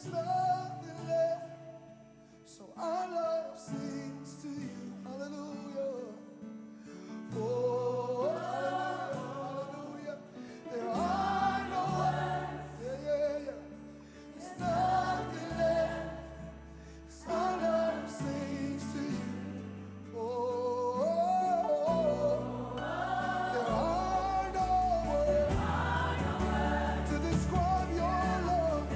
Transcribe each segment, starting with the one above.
nothing left. So our love sings to you. Hallelujah. Oh, hallelujah. There are no words. Yeah, yeah, yeah. There's nothing left. So our love sings to you. Oh, there are no words to describe your love.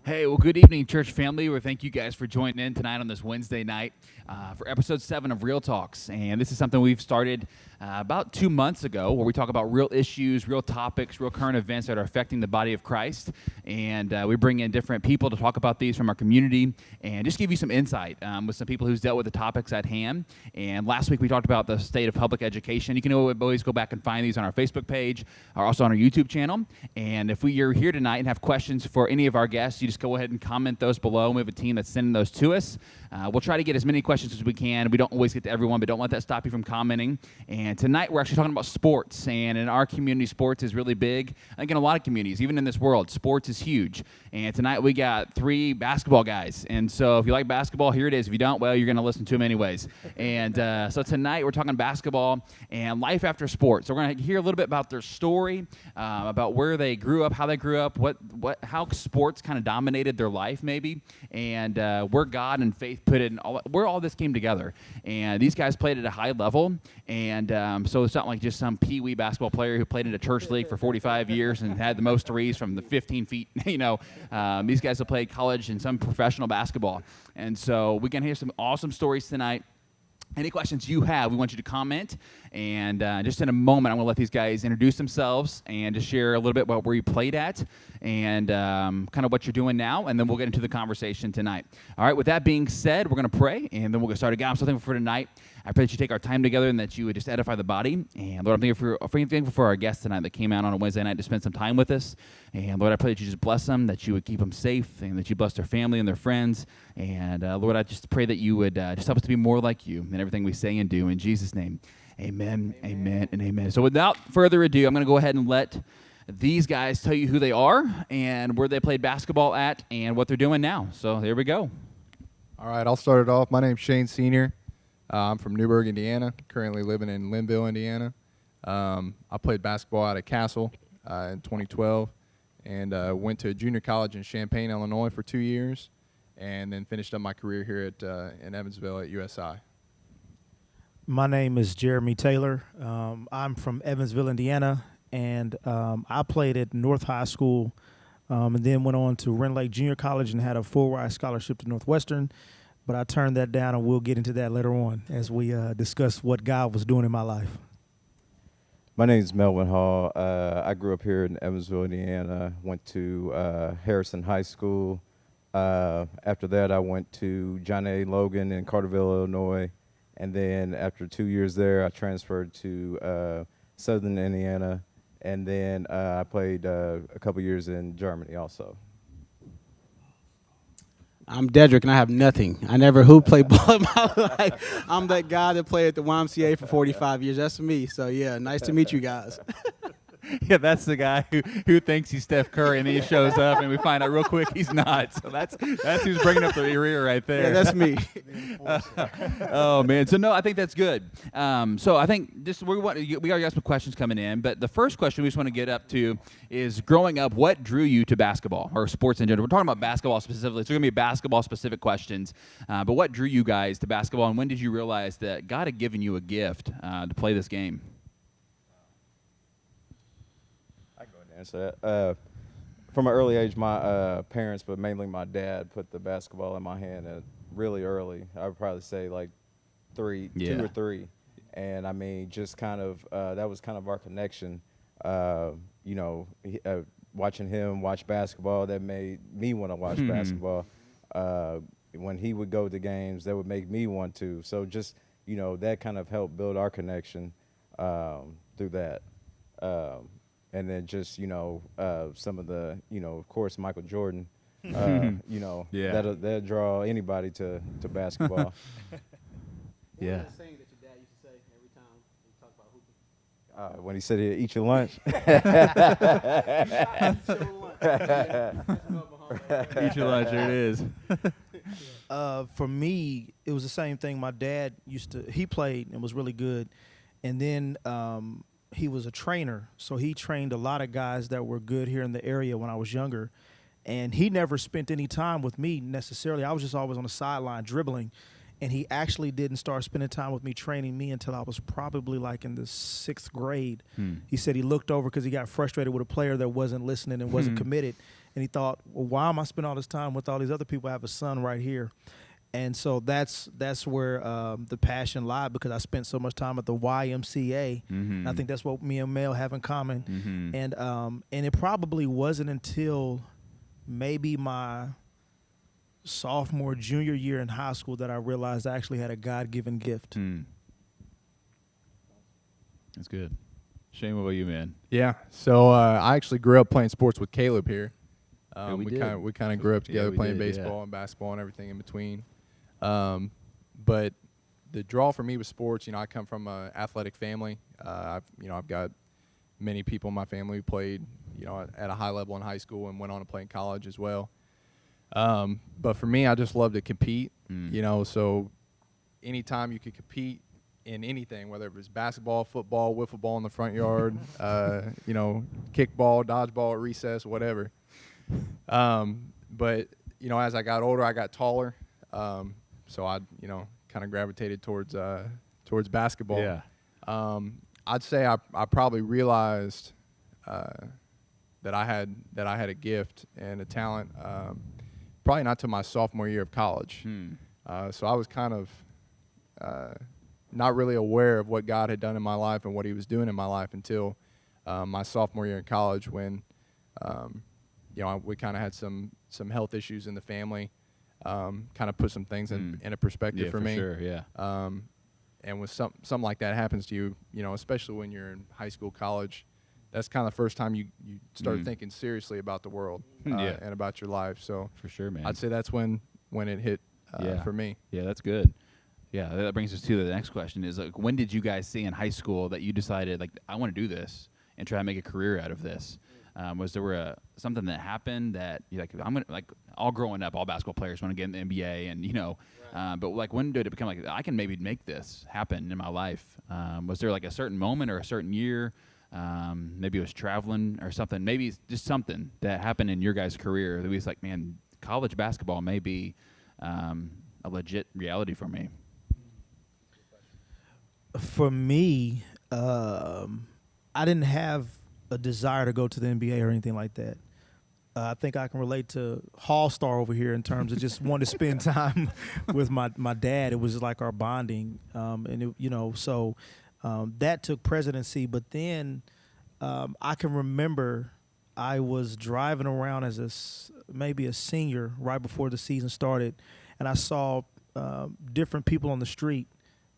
Hey, well, good evening, church family. We thank you guys for joining in tonight on this Wednesday night for episode 7 of Real Talks. And this is something we've started about 2 months ago where we talk about real issues, real topics, real current events that are affecting the body of Christ. And we bring in different people to talk about these from our community and just give you some insight with some people who's dealt with the topics at hand. And last week we talked about the state of public education. You can always go back and find these on our Facebook page or also on our YouTube channel. And if you're here tonight and have questions for any of our guests, you just go ahead and comment those below. We have a team that's sending those to us. We'll try to get as many questions as we can. We don't always get to everyone, but don't let that stop you from commenting. And tonight we're actually talking about sports. And in our community, sports is really big. I think in a lot of communities, even in this world, sports is huge. And tonight we got 3 basketball guys. And so if you like basketball, here it is. If you don't, well, you're going to listen to them anyways. And so tonight we're talking basketball and life after sports. So we're going to hear a little bit about their story, about where they grew up, how they grew up, how sports kind of dominated their life maybe, and where God and faith put in, where all this came together. And these guys played at a high level, and so it's not like just some pee-wee basketball player who played in a church league for 45 years and had the most threes from the 15 feet. These guys have played college and some professional basketball. And so we can hear some awesome stories tonight. Any questions you have, we want you to comment. And just in a moment, I'm going to let these guys introduce themselves and just share a little bit about where you played at and kind of what you're doing now, and then we'll get into the conversation tonight. All right, with that being said, we're going to pray, and then we'll get started. God, I'm so thankful for tonight. I pray that you take our time together and that you would just edify the body. And Lord, I'm thankful for our guests tonight that came out on a Wednesday night to spend some time with us. And Lord, I pray that you just bless them, that you would keep them safe, and that you bless their family and their friends. And Lord, I just pray that you would just help us to be more like you in everything we say and do. In Jesus' name, amen, amen, and amen. So without further ado, I'm going to go ahead and let these guys tell you who they are and where they played basketball at and what they're doing now. So there we go. All right, I'll start it off. My name's Shane Sr. I'm from Newburgh, Indiana, currently living in Linville, Indiana. I played basketball out at Castle in 2012 and went to junior college in Champaign, Illinois for 2 years, and then finished up my career here in Evansville at USI. My name is Jeremy Taylor. I'm from Evansville, Indiana, and I played at North High School and then went on to Rend Lake Junior College and had a full-ride scholarship to Northwestern. But I turned that down, and we'll get into that later on as we discuss what God was doing in my life. My name is Melvin Hall. I grew up here in Evansville, Indiana, went to Harrison High School. After that, I went to John A. Logan in Carterville, Illinois. And then after 2 years there, I transferred to Southern Indiana. And then I played a couple years in Germany also. I'm Dedrick, and I have nothing. I never played ball in my life. I'm that guy that played at the YMCA for 45 years. That's me. So, yeah, nice to meet you guys. Yeah, that's the guy who thinks he's Steph Curry, and then he shows up, and we find out real quick he's not. So that's who's bringing up the rear right there. Yeah, that's me. Oh man, so no, I think that's good. So I think we already got some questions coming in, but the first question we just want to get up to is growing up. What drew you to basketball or sports in general? We're talking about basketball specifically. So going to be basketball specific questions. But what drew you guys to basketball, and when did you realize that God had given you a gift to play this game? Answer that. From an early age, my parents, but mainly my dad, put the basketball in my hand really early. I would probably say like 2 or 3. And I mean, just kind of, that was kind of our connection. Watching him watch basketball, that made me want to watch basketball. When he would go to games, that would make me want to. So just, that kind of helped build our connection through that. And then just, some of the, of course, Michael Jordan, that'll draw anybody to basketball. Yeah. What was the saying that your dad used to say every time you talk about hooping? When he said he'd eat your lunch. Eat your lunch, there it is. For me, it was the same thing. My dad he played and was really good. And then he was a trainer, so he trained a lot of guys that were good here in the area when I was younger. And he never spent any time with me necessarily. I was just always on the sideline dribbling. And he actually didn't start spending time with me training me until I was probably like in the 6th grade. He said he looked over because he got frustrated with a player that wasn't listening and wasn't committed. And he thought, well, why am I spending all this time with all these other people? I have a son right here. And so that's where the passion lied, because I spent so much time at the YMCA. And I think that's what me and Mel have in common. And it probably wasn't until maybe my sophomore, junior year in high school that I realized I actually had a God-given gift. That's good. Shane, what about you, man? Yeah. So I actually grew up playing sports with Caleb here. we did. We kind of grew up together we playing did, yeah. baseball and basketball and everything in between. But the draw for me was sports. You know, I come from an athletic family. I've got many people in my family who played, you know, at a high level in high school and went on to play in college as well. But for me, I just love to compete. You know, so anytime you could compete in anything, whether it was basketball, football, wiffle ball in the front yard, you know, kickball, dodgeball at recess, whatever. But you know, as I got older, I got taller. So I, you know, kind of gravitated towards basketball. Yeah. I'd say I probably realized that I had a gift and a talent. Probably not till my sophomore year of college. So I was kind of not really aware of what God had done in my life and what He was doing in my life until my sophomore year in college, when you know, we kind of had some health issues in the family. Kind of put some things in a perspective for me. Sure, yeah. And when something like that happens to you, you know, especially when you're in high school, college, that's kind of the first time you start thinking seriously about the world Yeah. and about your life. So For sure, man. I'd say that's when it hit for me. Yeah, that's good. Yeah, that brings us to the next question is, like, when did you guys see in high school that you decided, like, I want to do this and try to make a career out of this? Was there something that happened that you like? I'm gonna, like, all growing up, all basketball players want to get in the NBA, and you know, but like, when did it become like, I can maybe make this happen in my life? Was there like a certain moment or a certain year? Maybe it was traveling or something. Maybe it's just something that happened in your guys' career that was like, man, college basketball may be a legit reality for me. For me, I didn't have a desire to go to the NBA or anything like that. I think I can relate to Hall Star over here in terms of just wanting to spend time with my dad. It was just like our bonding, and it, you know, so that took presidency. But then I can remember I was driving around as maybe a senior right before the season started, and I saw different people on the street.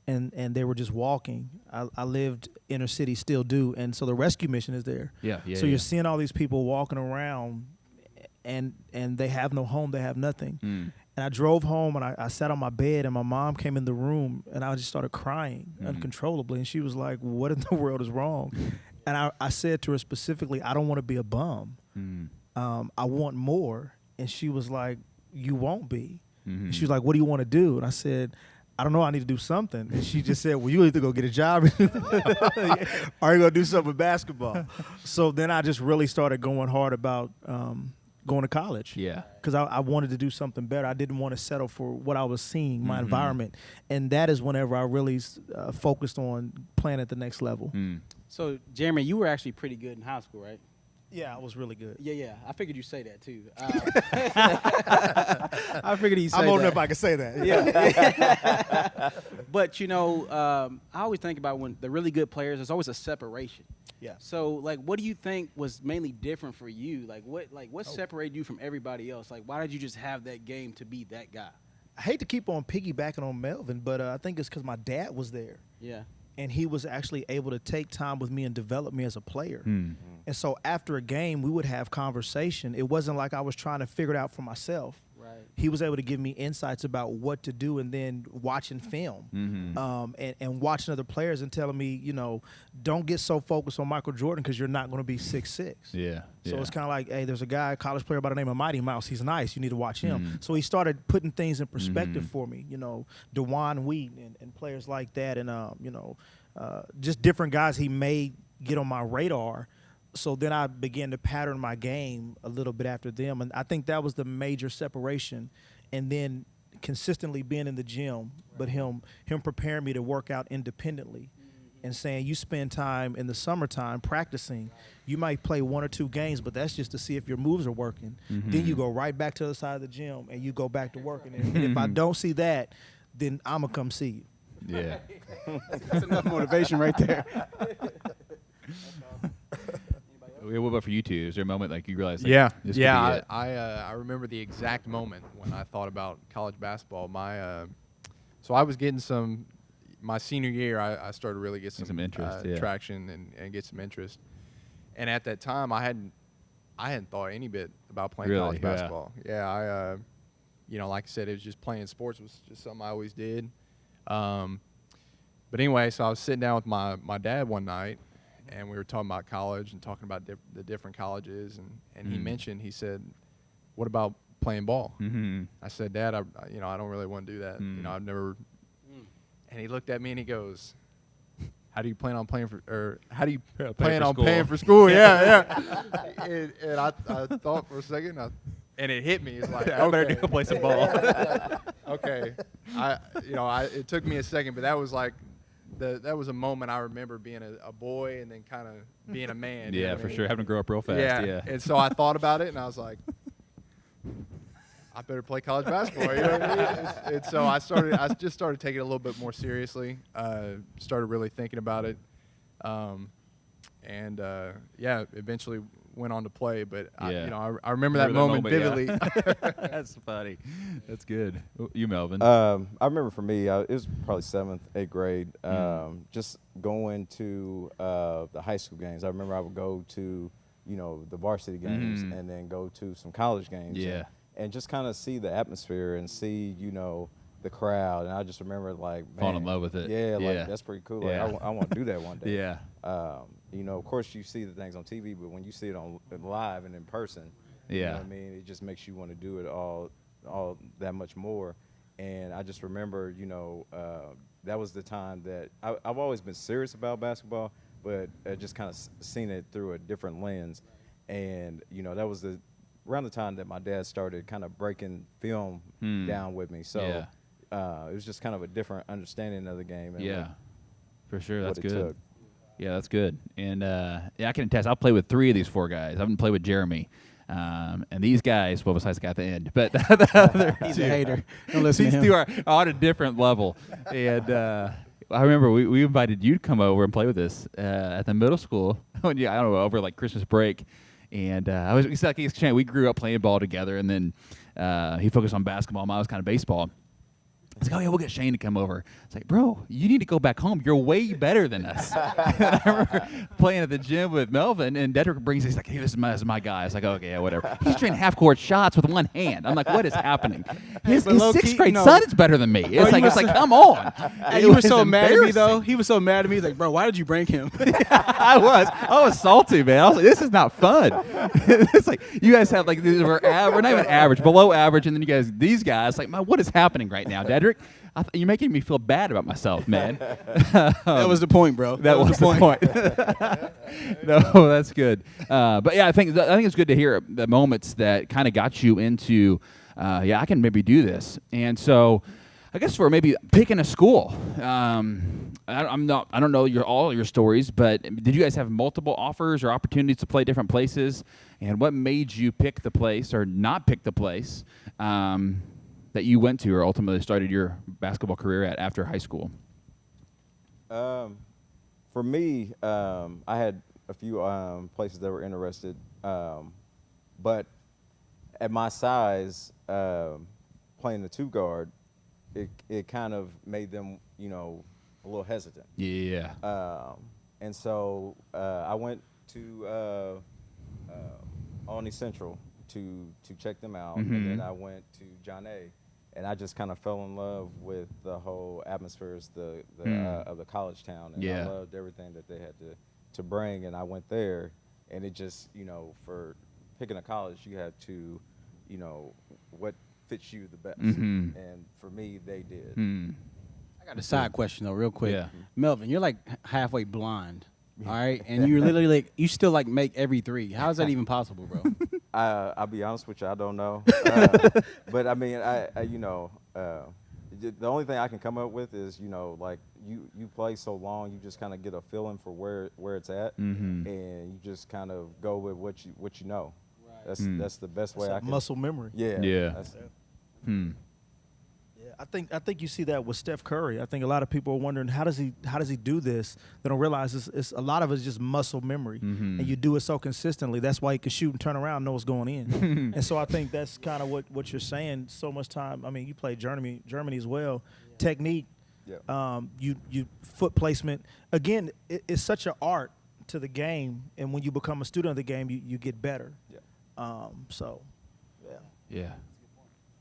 And they were just walking. I lived inner city, still do, and so the rescue mission is there. Yeah. So you're seeing all these people walking around, and they have no home, they have nothing. And I drove home, and I sat on my bed, and my mom came in the room, and I just started crying uncontrollably. And she was like, "What in the world is wrong?" And I said to her specifically, "I don't want to be a bum. I want more." And she was like, "You won't be." And she was like, "What do you want to do?" And I said, "I don't know, I need to do something." And she just said, "Well, you need to go get a job. Or you going to do something with basketball?" So then I just really started going hard about going to college. Yeah. Because I wanted to do something better. I didn't want to settle for what I was seeing, my environment. And that is whenever I really focused on playing at the next level. So, Jeremy, you were actually pretty good in high school, right? Yeah, I was really good. Yeah. I figured you'd say that, too. I figured you'd say that. I'm old enough I can say that. Yeah. But, you know, I always think about when the really good players, there's always a separation. Yeah. So, like, what do you think was mainly different for you? What separated you from everybody else? Like, why did you just have that game to be that guy? I hate to keep on piggybacking on Melvin, but I think it's because my dad was there. Yeah. And he was actually able to take time with me and develop me as a player. And so after a game, we would have conversation. It wasn't like I was trying to figure it out for myself. Right. He was able to give me insights about what to do, and then watching film and watching other players and telling me, you know, don't get so focused on Michael Jordan because you're not going to be 6'6". Yeah. So it's kind of like, hey, there's a guy, a college player by the name of Mighty Mouse. He's nice. You need to watch him. So he started putting things in perspective for me, you know, DeJuan Wheaton and players like that, and, you know, just different guys he made get on my radar. So then I began to pattern my game a little bit after them. And I think that was the major separation. And then consistently being in the gym, but him preparing me to work out independently, and saying you spend time in the summertime practicing. You might play 1 or 2 games, but that's just to see if your moves are working. Then you go right back to the side of the gym and you go back to working. And if I don't see that, then I'm gonna come see you. Yeah. That's enough motivation right there. What about for you two? Is there a moment like you realized? Like, Yeah, this could yeah. be it? I remember the exact moment when I thought about college basketball. So I was getting my senior year. I started to really get some interest, yeah. traction and get some interest. And at that time, I hadn't thought any bit about playing Really? college Yeah. basketball. Yeah, like I said, it was just playing sports was just something I always did. But anyway, so I was sitting down with my dad one night, and we were talking about college and talking about the different colleges, and he said, "What about playing ball?" Mm-hmm. I said, "Dad, I don't really want to do that. I've never." And he looked at me and he goes, "How do you plan on playing for, or how do you plan on paying for school?" Yeah. and I thought for a second, and it hit me. It's like, I better go play some ball. Okay. It took me a second, but that was like, that was a moment I remember being a boy and then kind of being a man. You know Yeah, what I for mean? sure. Having to grow up real fast. Yeah. And so I thought about it, and I was like, I better play college basketball. You know what I mean? And so I just started taking it a little bit more seriously. Started really thinking about it, eventually went on to play. But I remember that moment vividly. Yeah. That's funny. That's good. You, Melvin? I remember for me, it was probably 7th, 8th grade. Just going to the high school games. I remember I would go to, the varsity games and then go to some college games. Yeah. And just kind of see the atmosphere and see, the crowd. And I just remember like, man, Falling in love with it. Yeah, like that's pretty cool. Yeah. Like, I want to do that one day. Yeah. Of course you see the things on TV, but when you see it on live and in person, Yeah. you know what I mean? It just makes you want to do it all that much more. And I just remember, that was the time that I've always been serious about basketball, but I just kind of seen it through a different lens. And, that was around the time that my dad started kind of breaking film down with me. So it was just kind of a different understanding of the game. And Yeah. For sure. That's what it good. took. Yeah, that's good. And I can attest. I'll play with 3 of these 4 guys. I haven't played with Jeremy. And these guys, well, besides the guy at the end, but the other He's 2, a hater. Don't listen these to him. 2 are on a different level. And I remember we invited you to come over and play with us at the middle school. I don't know, over like Christmas break. And we grew up playing ball together. And then he focused on basketball. Mine was kind of baseball. It's like, oh, yeah, we'll get Shane to come over. It's like, bro, you need to go back home. You're way better than us. I remember playing at the gym with Melvin, and Dedrick brings he's like, hey, this is my guy. It's like, okay, yeah, whatever. He's training half-court shots with one hand. I'm like, what is happening? His But low-key, 6th grade son is better than me. It's like, come on. Hey, It you were was so mad at me, though. embarrassing. He was so mad at me. He's like, bro, why did you bring him? I was salty, man. I was like, this is not fun. It's like, you guys have, like, we're not even average, below average, and then these guys, like, man, what is happening right now, Dedrick? You're making me feel bad about myself, man. That was the point, bro. That was the point. No, that's good. But yeah, I think it's good to hear the moments that kind of got you into, I can maybe do this. And so, I guess for maybe picking a school, I don't know all your stories, but did you guys have multiple offers or opportunities to play different places? And what made you pick the place or not pick the place that you went to or ultimately started your basketball career at after high school? For me, I had a few places that were interested, but at my size, playing the 2 guard, it kind of made them, a little hesitant. Yeah. And so I went to Olney Central to check them out, and then I went to John A. And I just kind of fell in love with the whole atmospheres of the college town, and I loved everything that they had to bring. And I went there, and it just, for picking a college, you had to, what fits you the best. And for me, they did. I got a side question, though, real quick. Yeah. Melvin, you're like halfway blind, all right? And you're literally like, you still like make every 3. How is that even possible, bro? I'll be honest with you, I don't know. But I mean, The only thing I can come up with is, you know, like you play so long, you just kind of get a feeling for where it's at, and you just kind of go with what you know. Right. That's the best way I can. Muscle memory. Yeah. Yeah. Yeah, I think you see that with Steph Curry. I think a lot of people are wondering how does he do this? They don't realize it's a lot of it's just muscle memory, and you do it so consistently. That's why you can shoot and turn around, and know what's going in. And so I think that's kind of what you're saying. So much time. I mean, you played Germany as well. Yeah. Technique, you foot placement. Again, it's such an art to the game, and when you become a student of the game, you get better. Yeah. Yeah.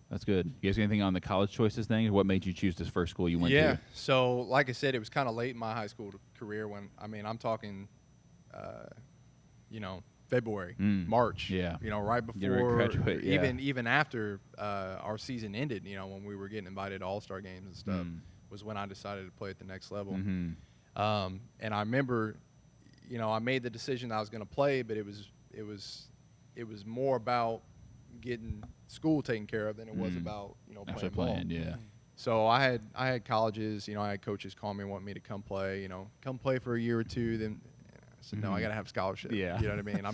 That's good. You guys got anything on the college choices thing? What made you choose this first school you went to? Yeah. So, like I said, it was kind of late in my high school career when, I mean, I'm talking, February, March. Yeah. Right Get ready to before, graduate, yeah. even after our season ended, when we were getting invited to All-Star games and stuff, was when I decided to play at the next level. And I remember, I made the decision I was going to play, but it was more about getting school taken care of than it was about actually playing. Yeah. So I had colleges, I had coaches call me and want me to come play, come play for a year or two. Then I said, no, I got to have a scholarship. Yeah. You know what I mean?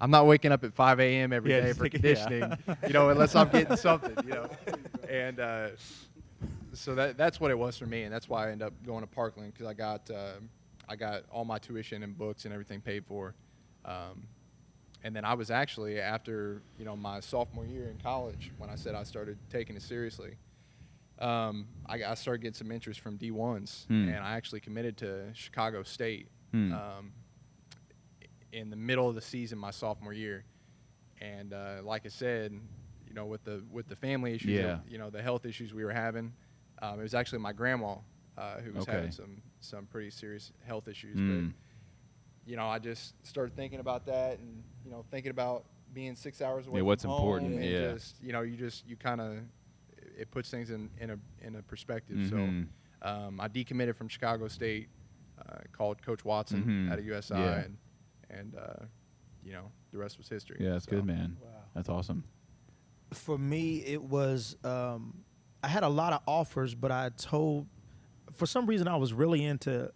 I'm not waking up at 5 a.m. every day for conditioning, unless I'm getting something, And so that's what it was for me, and that's why I ended up going to Parkland, because I got all my tuition and books and everything paid for. And then I was actually, after my sophomore year in college, when I said I started taking it seriously, I started getting some interest from D1s, and I actually committed to Chicago State in the middle of the season my sophomore year. And like I said, with the family issues, the health issues we were having, it was actually my grandma who was having some pretty serious health issues, but. I just started thinking about that, and thinking about being 6 hours away. What's from important? Home, and Yeah. you kind of, it puts things in a perspective. So I decommitted from Chicago State, called Coach Watson at a USI, and the rest was history. Yeah, that's good, man. Wow. That's awesome. For me, it was I had a lot of offers, but for some reason I was really into.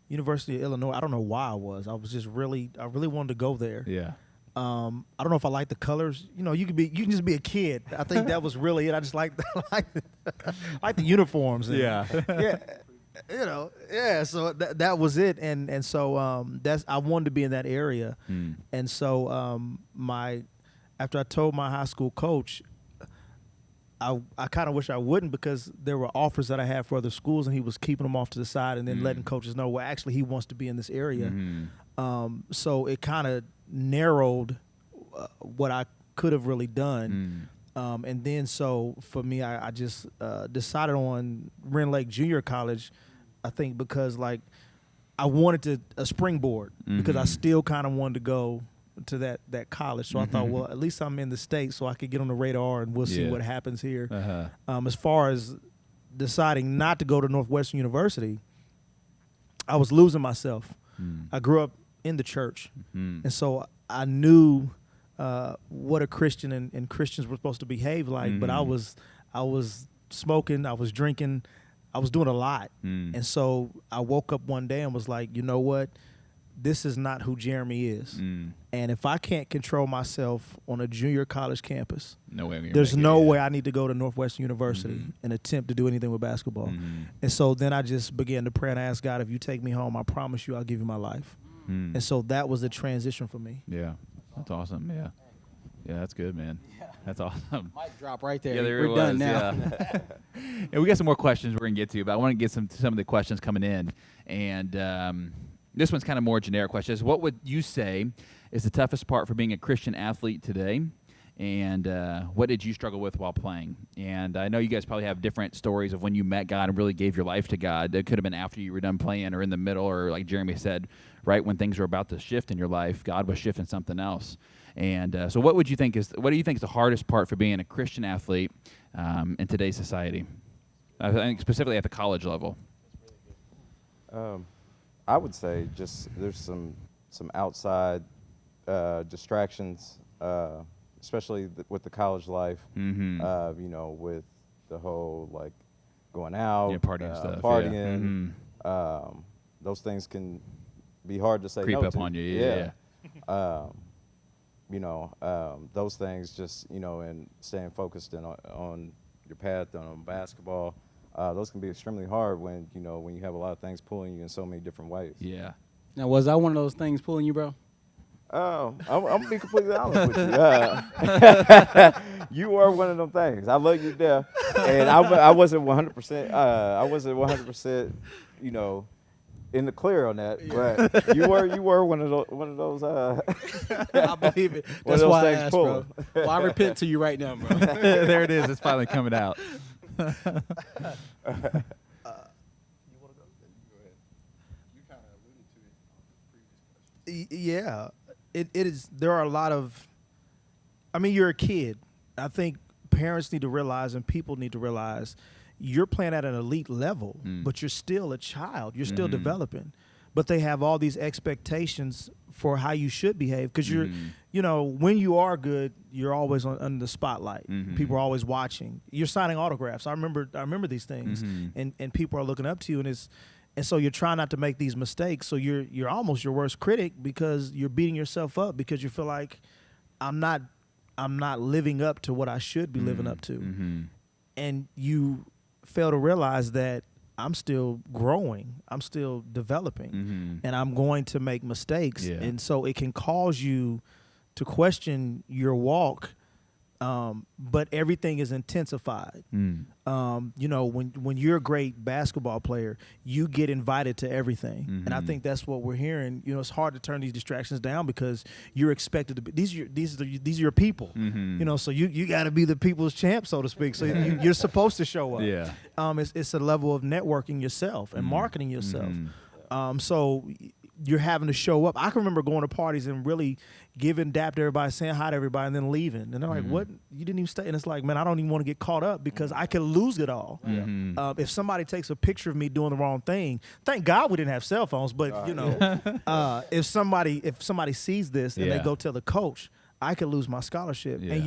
University of Illinois. I don't know why I was. I really wanted to go there. Yeah. I don't know if I like the colors. You can just be a kid. I think that was really it. I just like the uniforms. And, yeah. So that was it. And so I wanted to be in that area. And so after I told my high school coach, I kind of wish I wouldn't, because there were offers that I had for other schools, and he was keeping them off to the side and then letting coaches know, well, actually he wants to be in this area. So it kind of narrowed what I could have really done. And then so for me, I just decided on Rend Lake Junior College, I think because I wanted a springboard, because I still kind of wanted to go to that college. So I thought, well, at least I'm in the state, so I could get on the radar, and we'll see what happens here. As far as deciding not to go to Northwestern University, I was losing myself. I grew up in the church, and so I knew what a Christian and Christians were supposed to behave like, but I was smoking, I was drinking, I was doing a lot. And so I woke up one day and was like, you know what? This is not who Jeremy is. And if I can't control myself on a junior college campus, there's no way I need to go to Northwestern University and attempt to do anything with basketball. And so then I just began to pray and ask God, if you take me home, I promise you I'll give you my life. And so that was the transition for me. Yeah. That's awesome. Yeah. Yeah, that's good, man. That's awesome. Mic drop right there. Yeah, We're done now. Yeah. And we got some more questions we're going to get to, but I want to get some of the questions coming in. And this one's kind of more generic questions. What would you say is the toughest part for being a Christian athlete today? And what did you struggle with while playing? And I know you guys probably have different stories of when you met God and really gave your life to God. It could have been after you were done playing, or in the middle, or like Jeremy said, right when things were about to shift in your life, God was shifting something else. And so what do you think is the hardest part for being a Christian athlete in today's society? I think specifically at the college level. I would say just there's some outside distractions, especially with the college life. With the whole like going out, Yeah, partying stuff. partying. Yeah. Mhm. Those things can be hard to say Creep no up to. on you. Yeah. Those things just, and staying focused on your path on basketball, those can be extremely hard when you have a lot of things pulling you in so many different ways. Yeah. Now, was I one of those things pulling you, bro? I'm gonna be completely honest with you. You were one of them things. I love you there, and I wasn't 100%. I wasn't 100%. In the clear on that, but you were one of those. I believe it. One of That's those why I things asked, pulling. bro. Well, I repent to you right now, bro. There it is. It's finally coming out. Yeah, it is. There are a lot of. I mean, you're a kid. I think parents need to realize and people need to realize you're playing at an elite level, but you're still a child. You're still developing. But they have all these expectations for how you should behave because you're, when you are good, you're always under the spotlight. People are always watching. You're signing autographs. I remember these things, and people are looking up to you, and so you're trying not to make these mistakes. So you're almost your worst critic because you're beating yourself up because you feel like I'm not living up to what I should be living up to, and you fail to realize that I'm still growing, I'm still developing, and I'm going to make mistakes, and so it can cause you to question your walk. But everything is intensified. When you're a great basketball player, you get invited to everything, and I think that's what we're hearing. It's hard to turn these distractions down because you're expected to be. These are your people. So you got to be the people's champ, so to speak. So you're supposed to show up. Yeah. It's a level of networking yourself and marketing yourself. So you're having to show up. I can remember going to parties and really giving dap to everybody, saying hi to everybody, and then leaving. And they're like, "What? You didn't even stay?" And it's like, man, I don't even want to get caught up because I could lose it all. If somebody takes a picture of me doing the wrong thing, thank God we didn't have cell phones. But if somebody sees this and they go tell the coach, I could lose my scholarship. And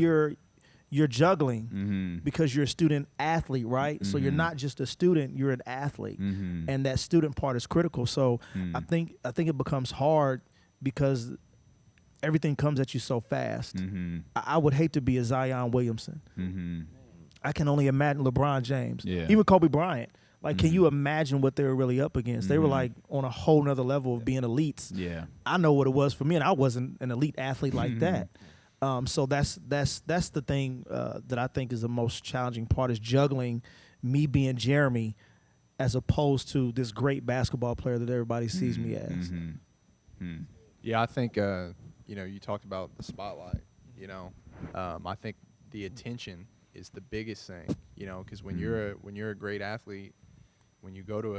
you're juggling because you're a student athlete, right? So you're not just a student, you're an athlete. And that student part is critical. So I think it becomes hard because everything comes at you so fast. I would hate to be a Zion Williamson. I can only imagine LeBron James, even Kobe Bryant. Like, can you imagine what they were really up against? They were like on a whole nother level of being elites. Yeah. I know what it was for me, and I wasn't an elite athlete like that. So that's the thing that I think is the most challenging part is juggling me being Jeremy as opposed to this great basketball player that everybody sees me as. Yeah, I think you talked about the spotlight. I think the attention is the biggest thing. Because when you're a great athlete, when you go to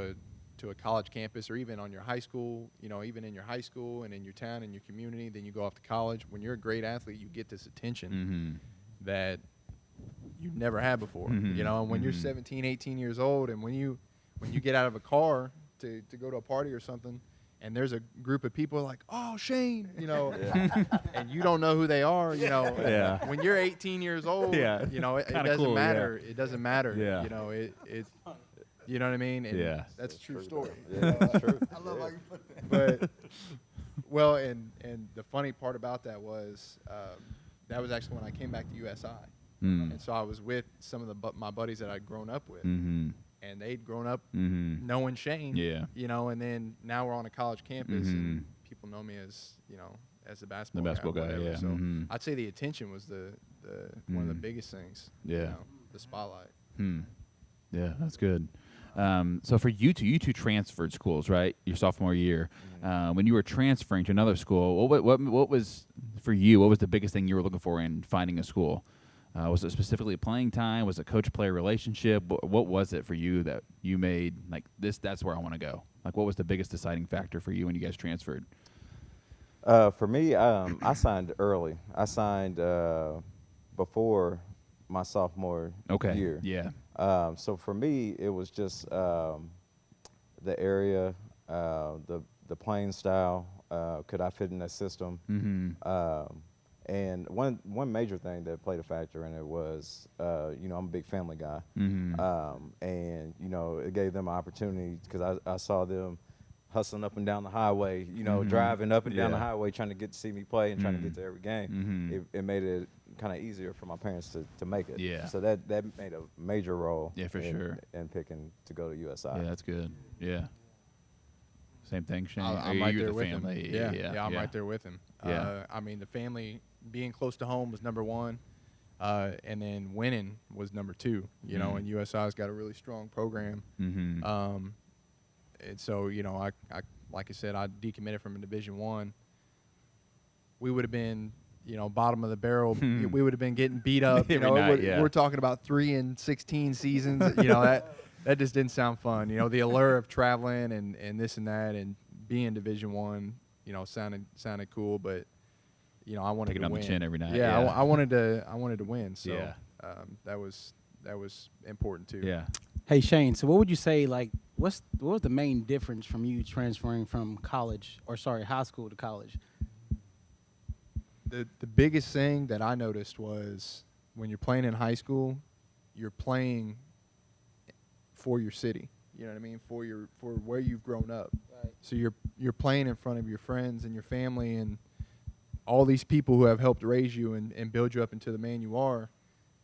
a college campus or even on your high school, even in your high school and in your town and your community, then you go off to college. When you're a great athlete, you get this attention that you've never had before. And when you're 17, 18 years old, and when you get out of a car to go to a party or something, and there's a group of people like, "Oh, Shane," and you don't know who they are, When you're 18 years old, it doesn't cool, matter. It doesn't matter. Yeah. It you know what I mean? And that's a true story. Yeah, that's true. I love how you put that. But well, and the funny part about that was that was actually when I came back to USI, and so I was with some of my buddies that I'd grown up with, and they'd grown up knowing Shane, and then now we're on a college campus, and people know me as as the basketball guy, guy. Yeah. So I'd say the attention was the one of the biggest things. Yeah. The spotlight. Yeah, that's good. So for you two transferred schools, right? Your sophomore year. When you were transferring to another school, what was for you? What was the biggest thing you were looking for in finding a school? Was it specifically playing time? Was it coach-player relationship? What was it for you that you made like this? That's where I want to go. Like, what was the biggest deciding factor for you when you guys transferred? For me, I signed early. I signed before my sophomore year. Yeah. So for me, it was just the area, the playing style. Could I fit in that system? And one major thing that played a factor in it was, I'm a big family guy. And, it gave them an opportunity because I saw them hustling up and down the highway, driving up and down the highway trying to get to see me play and trying to get to every game. It made it kind of easier for my parents to make it. Yeah. So that made a major role in picking to go to USI. Yeah, that's good. Yeah. Same thing, Shane. I'm Are right you there the with family? him. Yeah, I'm right there with him. Yeah. I mean, the family being close to home was number one, and then winning was number two. And USI's got a really strong program. And so, I like I said, I decommitted from Division I. We would have been, bottom of the barrel. We would have been getting beat up. We're talking about 3-16 seasons. That just didn't sound fun. The allure of traveling and this and that and being Division I, sounded cool, but I wanted Taking to on win. the chin every night. Yeah, I wanted to win. So Yeah. that was important too. Yeah. Hey Shane, so what would you say? Like, what was the main difference from you transferring from high school to college? The biggest thing that I noticed was when you're playing in high school, you're playing for your city. You know what I mean? For where you've grown up. Right. So you're playing in front of your friends and your family and all these people who have helped raise you and build you up into the man you are.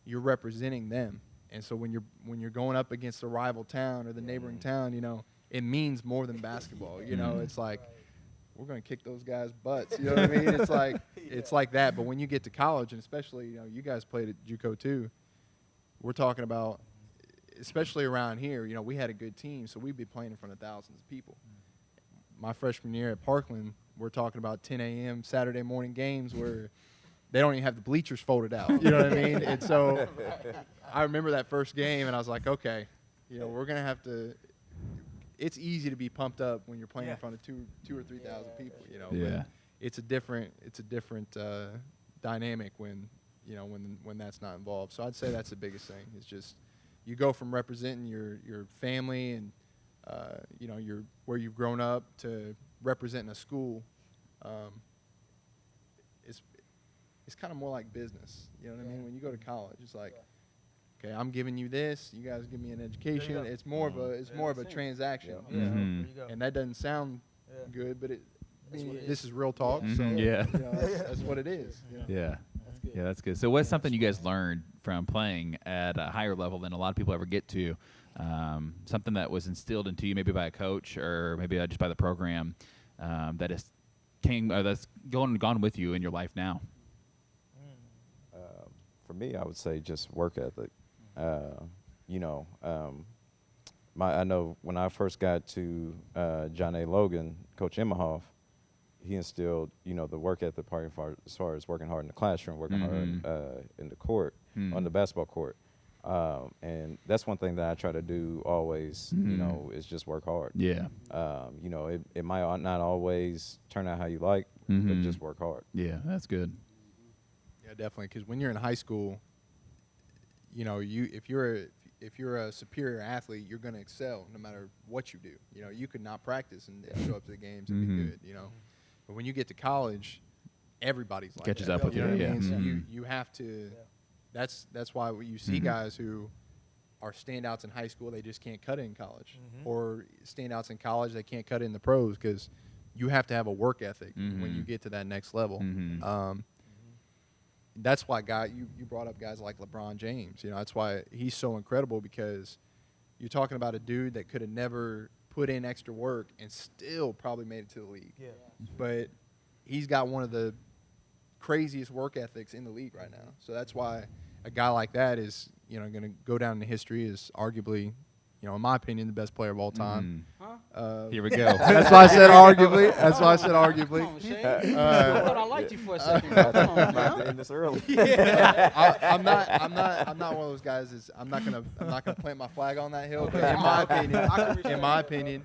You're representing them. And so when you're going up against a rival town or the neighboring town, it means more than basketball. It's like we're going to kick those guys' butts. You know what I mean? It's like that. But when you get to college, and especially you guys played at JUCO too, we're talking about, especially around here, we had a good team, so we'd be playing in front of thousands of people. My freshman year at Parkland, we're talking about 10 a.m. Saturday morning games where they don't even have the bleachers folded out. You know what I mean? And so I remember that first game, and I was like, okay, we're going to have to – it's easy to be pumped up when you're playing in front of 2,000 or 3,000 people, Yeah. It's a different dynamic when that's not involved. So I'd say that's the biggest thing. It's just you go from representing your family and your where you've grown up to representing a school. It's kind of more like business. You know what I mean? When you go to college, it's like, okay, I'm giving you this. You guys give me an education. It's more of a transaction. And that doesn't sound good, but this is real talk. So that's what it is. Yeah. Yeah, that's good. So what's something you guys learned from playing at a higher level than a lot of people ever get to? Something that was instilled into you maybe by a coach or maybe just by the program that's gone with you in your life now? For me, I would say just work ethic. I know when I first got to John A. Logan, Coach Imhoff, he instilled, the work ethic part as far as working hard in the classroom, working hard in the court, on the basketball court. And that's one thing that I try to do always, is just work hard. Yeah. It might not always turn out how you like, but just work hard. Yeah, that's good. Yeah, definitely. Because when you're in high school, if you're a superior athlete, you're going to excel no matter what you do. You could not practice and show up to the games and be good. But when you get to college, everybody's like Catches that. up with you. Know what Yeah. I mean? So you have to. That's why you see guys who are standouts in high school, they just can't cut it in college, or standouts in college, they can't cut it in the pros because you have to have a work ethic when you get to that next level. That's why you brought up guys like LeBron James. That's why he's so incredible, because you're talking about a dude that could have never put in extra work and still probably made it to the league. Yeah. But he's got one of the craziest work ethics in the league right now. So that's why a guy like that is, going to go down in history as arguably, in my opinion, the best player of all time. Here we go. That's why I said arguably. That's why I said arguably. Come on, Shane. I thought I liked you for a second. Come on, About man. to end this early. I'm not one of those guys. I'm not gonna plant my flag on that hill. But in my opinion,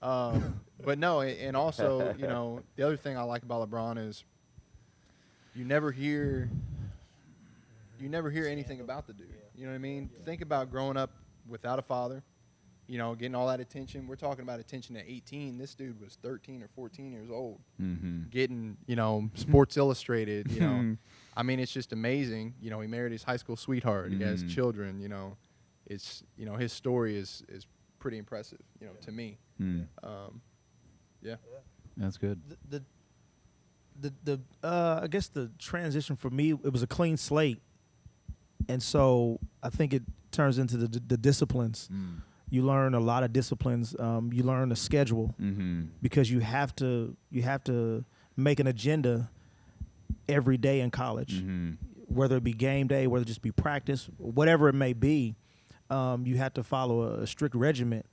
but no, and also, the other thing I like about LeBron is you never hear anything about the dude. You know what I mean? Think about growing up without a father, getting all that attention. We're talking about attention at 18. This dude was 13 or 14 years old, getting, Sports Illustrated, I mean, it's just amazing. You know, he married his high school sweetheart. He has children. You know, it's his story is pretty impressive. You know, to me. Yeah. That's good. I guess the transition for me, it was a clean slate, and so I think it turns into the disciplines. You learn a lot of disciplines. You learn a schedule because you have to make an agenda every day in college, whether it be game day, whether it just be practice, whatever it may be. You have to follow a strict regiment,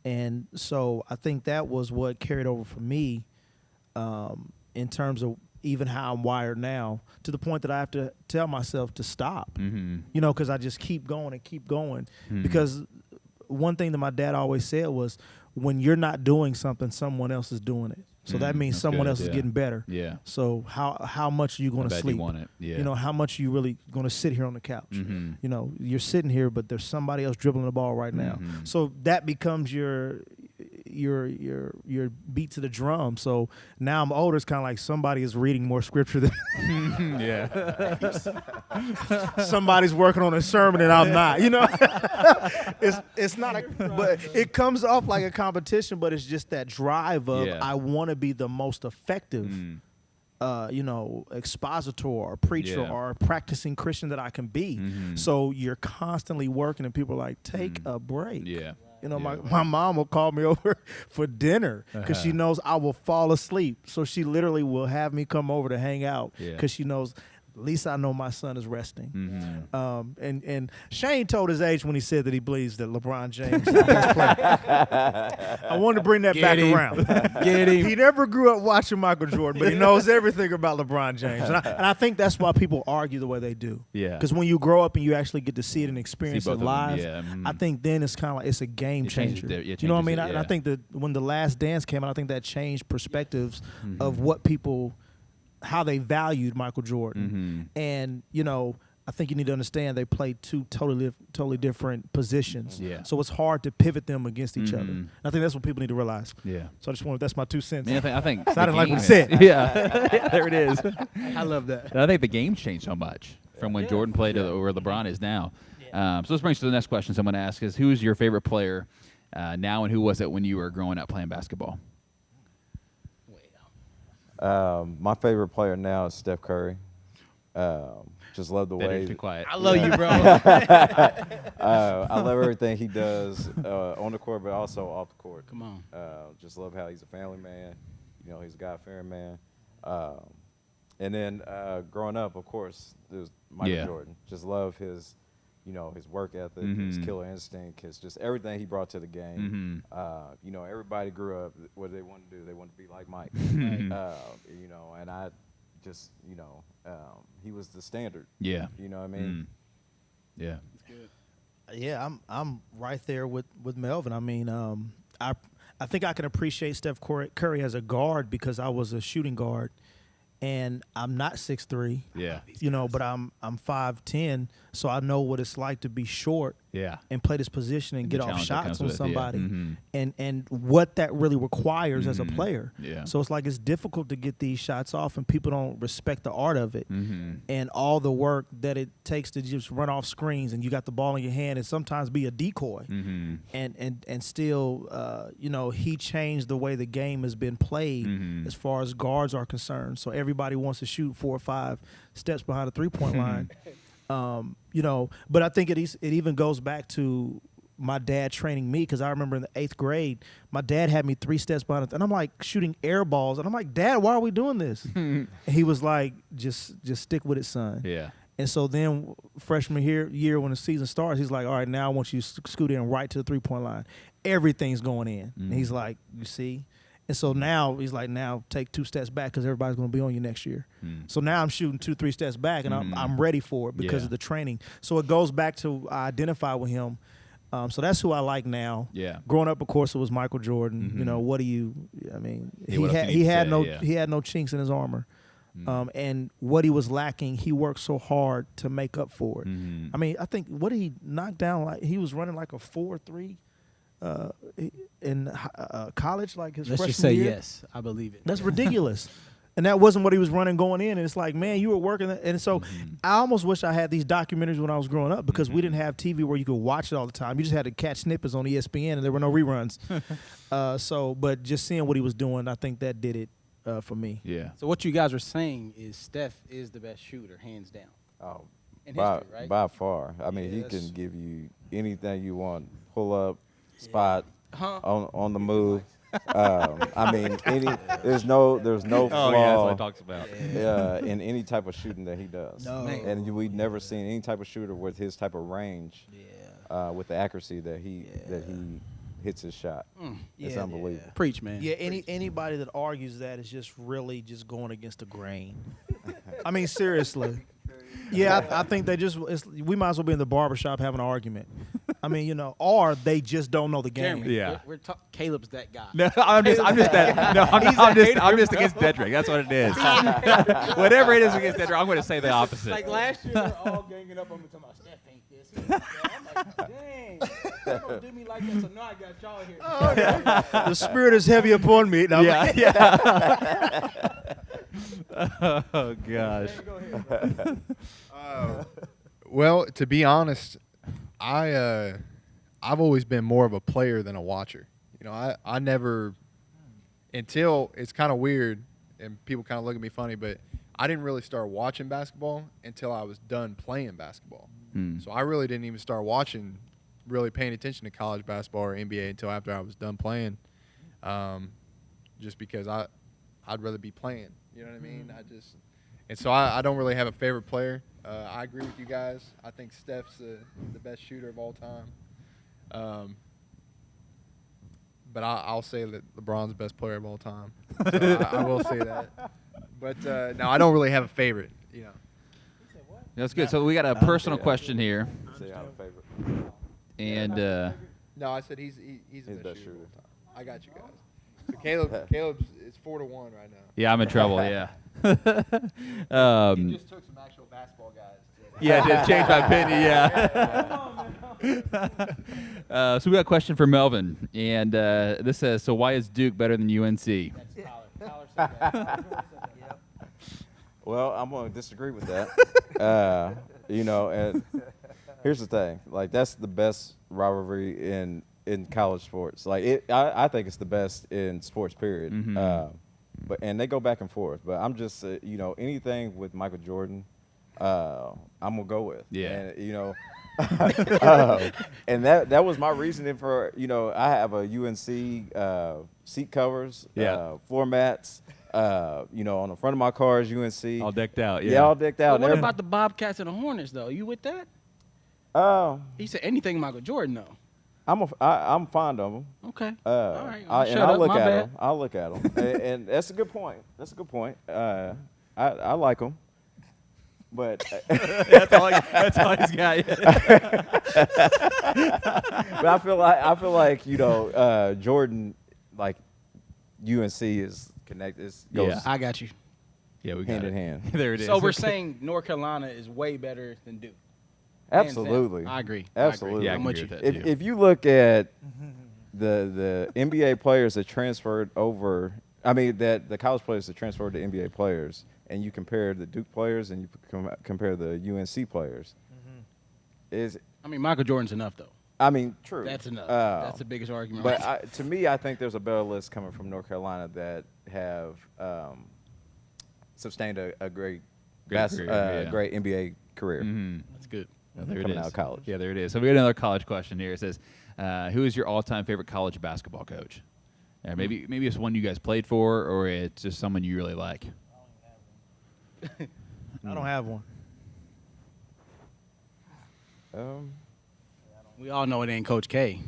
and so I think that was what carried over for me. In terms of even how I'm wired now, to the point that I have to tell myself to stop, you know, because I just keep going and keep going. Because one thing that my dad always said was, when you're not doing something, someone else is doing it. So that means someone else is getting better. Yeah. So how much are you going to sleep? You want it. Yeah. You know, how much are you really going to sit here on the couch? You know, you're sitting here, but there's somebody else dribbling the ball right now. So that becomes your beat to the drum. So now I'm older. It's kind of like somebody is reading more scripture than somebody's working on a sermon and I'm not. You know, it's not but it comes off like a competition. But it's just that drive of I want to be the most effective. You know, expositor or preacher or practicing Christian that I can be. So you're constantly working, and people are like, take a break. Yeah. You know, my mom will call me over for dinner because she knows I will fall asleep. So she literally will have me come over to hang out because she knows, at least I know my son is resting. And Shane told his age when he said that he believes that LeBron James is the best player. I wanted to bring that back around. Get him. He never grew up watching Michael Jordan, but he knows everything about LeBron James. And I think that's why people argue the way they do. Yeah. Because when you grow up and you actually get to see it and experience both it of them, live, I think then it's kind of like it's a game changer. You know what I mean? And I think that when The Last Dance came out, I think that changed perspectives of what people, how they valued Michael Jordan. And, you know, I think you need to understand they played two totally different positions. Yeah. So it's hard to pivot them against each other. And I think that's what people need to realize. Yeah. So I just wanted, that's my 2 cents. I think Sounded the like game we said. Yeah. There it is. I love that. I think the game changed so much from when Jordan played to where LeBron is now. So let's bring us to the next question someone asked is, who's your favorite player now, and who was it when you were growing up playing basketball? My favorite player now is Steph Curry. Just love the way. Too quiet. I love you, bro. I love everything he does on the court, but also off the court. Come on. Just love how he's a family man. You know, he's a God-fearing man. And then growing up, of course, there's Michael Jordan. Just love his, you know, his work ethic, his killer instinct, his just everything he brought to the game. You know, everybody grew up. What did they want to do? They wanted to be like Mike. You know, and I just, you know, he was the standard. Yeah. You know what I mean? Yeah. Yeah, I'm right there with Melvin. I mean, I think I can appreciate Steph Curry as a guard because I was a shooting guard, and I'm not 6'3". Yeah. You know, but I'm 5'10", so I know what it's like to be short. Yeah. And play this position and get off shots on somebody, and what that really requires as a player. Yeah. So it's like it's difficult to get these shots off, and people don't respect the art of it and all the work that it takes to just run off screens, and you got the ball in your hand and sometimes be a decoy, and still, you know, he changed the way the game has been played as far as guards are concerned. So everybody wants to shoot 4 or 5 steps behind the 3-point line. You know, but I think it even goes back to my dad training me, because I remember in the 8th grade, my dad had me 3 steps behind it, and I'm like shooting air balls, and I'm like, Dad, why are we doing this? And he was like, just stick with it, son. Yeah. And so then freshman year when the season starts, he's like, all right, now I want you to scoot in right to the 3-point line. Everything's going in. And he's like, you see? And so now he's like, now take 2 steps back because everybody's going to be on you next year. So now I'm shooting 2-3 steps back, and I'm ready for it because of the training. So it goes back to I identify with him. So that's who I like now. Yeah. Growing up, of course, it was Michael Jordan. You know, what do you? I mean, he had no chinks in his armor. And what he was lacking, he worked so hard to make up for it. I mean, I think what did he knock down? Like he was running like a 4.3. In college, like his Let's freshman just say year. yes. I believe it. That's ridiculous. And that wasn't what he was running going in. And it's like, man, you were working. And so I almost wish I had these documentaries when I was growing up because we didn't have TV where you could watch it all the time. You just had to catch snippets on ESPN and there were no reruns. But just seeing what he was doing, I think that did it for me. Yeah. So what you guys were saying is Steph is the best shooter, hands down. Oh, In by, history, right? by far. I mean, he Yes. can give you anything you want. Pull up, spot, Huh? on the move. I mean, there's no flaw. Oh, yeah, that's what he talks about. In any type of shooting that he does. No. And we've never seen any type of shooter with his type of range, with the accuracy that he hits his shot. It's Yeah. unbelievable. Preach, man. Yeah, anybody that argues that is just really just going against the grain. I mean, seriously. Yeah, I think they we might as well be in the barbershop having an argument. I mean, you know, or they just don't know the game. Jeremy, Yeah. we're Caleb's that guy. No, I'm just that. No, I'm just against Dedrick. That's what it is. Whatever it is against Dedrick, I'm going to say the opposite. Like last year, we're all ganging up on me talking about Steph ain't this. He ain't that. I'm like, dang, they don't do me like that. So now I got y'all here. The spirit is heavy upon me. No, Yeah, yeah. Oh gosh. Go ahead, bro. Well, to be honest, I've always been more of a player than a watcher. You know, I never, until it's kind of weird and people kind of look at me funny, but I didn't really start watching basketball until I was done playing basketball. So I really didn't even start watching, really paying attention to college basketball or NBA until after I was done playing, just because I'd rather be playing. You know what I mean? And so I don't really have a favorite player. I agree with you guys. I think Steph's the best shooter of all time. But I'll say that LeBron's the best player of all time. So I will say that. But no, I don't really have a favorite. You know. That's good. So we got a personal question here, Say our favorite. and No, I said he's the He's best best shooter. of shooter. all time. I got you guys. So Caleb's it's 4-1 right now. yeah, I'm in trouble. Yeah. He just took some actual basketball guys. Yeah, I did change my opinion. Yeah. So we got a question for Melvin, and this says, "So why is Duke better than UNC?" That's Tyler said that. Well, I'm going to disagree with that. You know, and here's the thing. Like, that's the best rivalry in college sports. Like, I think it's the best in sports, period. And they go back and forth. But I'm just, you know, anything with Michael Jordan, I'm going to go with. Yeah. And, you know, and that was my reasoning for, you know, I have a UNC seat covers, floor mats. You know, on the front of my car is UNC. All decked out. Yeah, all decked out. What about the Bobcats and the Hornets, though? You with that? He said anything Michael Jordan, though. I'm fond of them. Okay. All right. I'll look My at bad. them. I'll look at them, and that's a good point. That's a good point. I like them, but that's all he's got. but I feel like you know Jordan, like UNC is connected. Goes Yeah. I got you. Yeah, we got hand it. in hand. There it is. So we're saying North Carolina is way better than Duke. Hands down. Absolutely. I agree. Absolutely. Yeah, I I'm can with agree you. with that, too. If you look at the NBA players that transferred over, I mean that the college players that transferred to NBA players, and you compare the Duke players and you compare the UNC players, I mean, Michael Jordan's enough, though. I mean, true. That's enough. That's the biggest argument. But right to me, I think there's a better list coming from North Carolina that have sustained a great, Great career, yeah. great NBA career. That's good. There it coming is. out of college. Yeah, there it is. So we got another college question here. It says, "Who is your all-time favorite college basketball coach?" Maybe it's one you guys played for, or it's just someone you really like. I don't have one. We all know it ain't Coach K.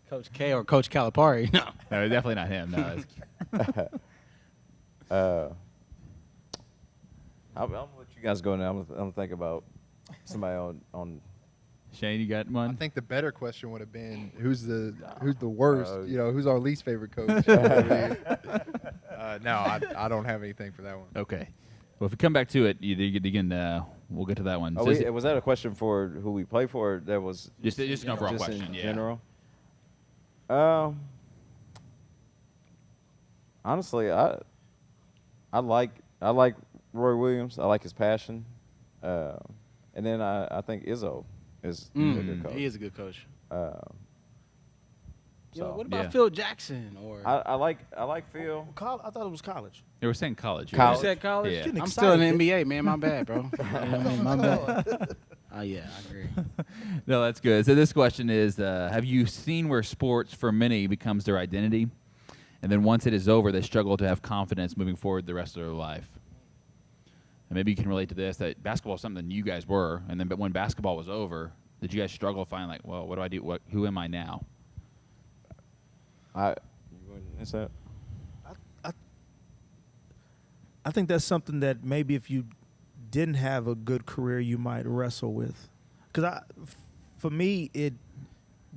Coach K or Coach Calipari. No. No, definitely not him. No, I'm gonna let you guys go now. I'm gonna think about somebody on. Shane, you got one? I think the better question would have been who's the worst. You know, who's our least favorite coach? No, I don't have anything for that one. Okay. Well, if we come back to it, you can. We'll get to that one. Oh, Says- was that a question for who we play for? That was just an overall just question. in Yeah. general. Honestly, I like Roy Williams. I like his passion, and then I think Izzo is a good coach. He is a good coach. So What about Yeah. Phil Jackson? Or I like Phil. I thought it was college. They were saying college. you College. said college? Yeah. Getting I'm still in the excited. NBA, man. My bad, bro. You know what I mean? My bad. Oh yeah, I agree. No, that's good. So this question is, have you seen where sports for many becomes their identity, and then once it is over, they struggle to have confidence moving forward the rest of their life? And maybe you can relate to this, that basketball is something you guys were, and then but when basketball was over, did you guys struggle finding like, well, what do I do? Who am I now? Is that? I think that's something that maybe if you didn't have a good career, you might wrestle with. Because for me, it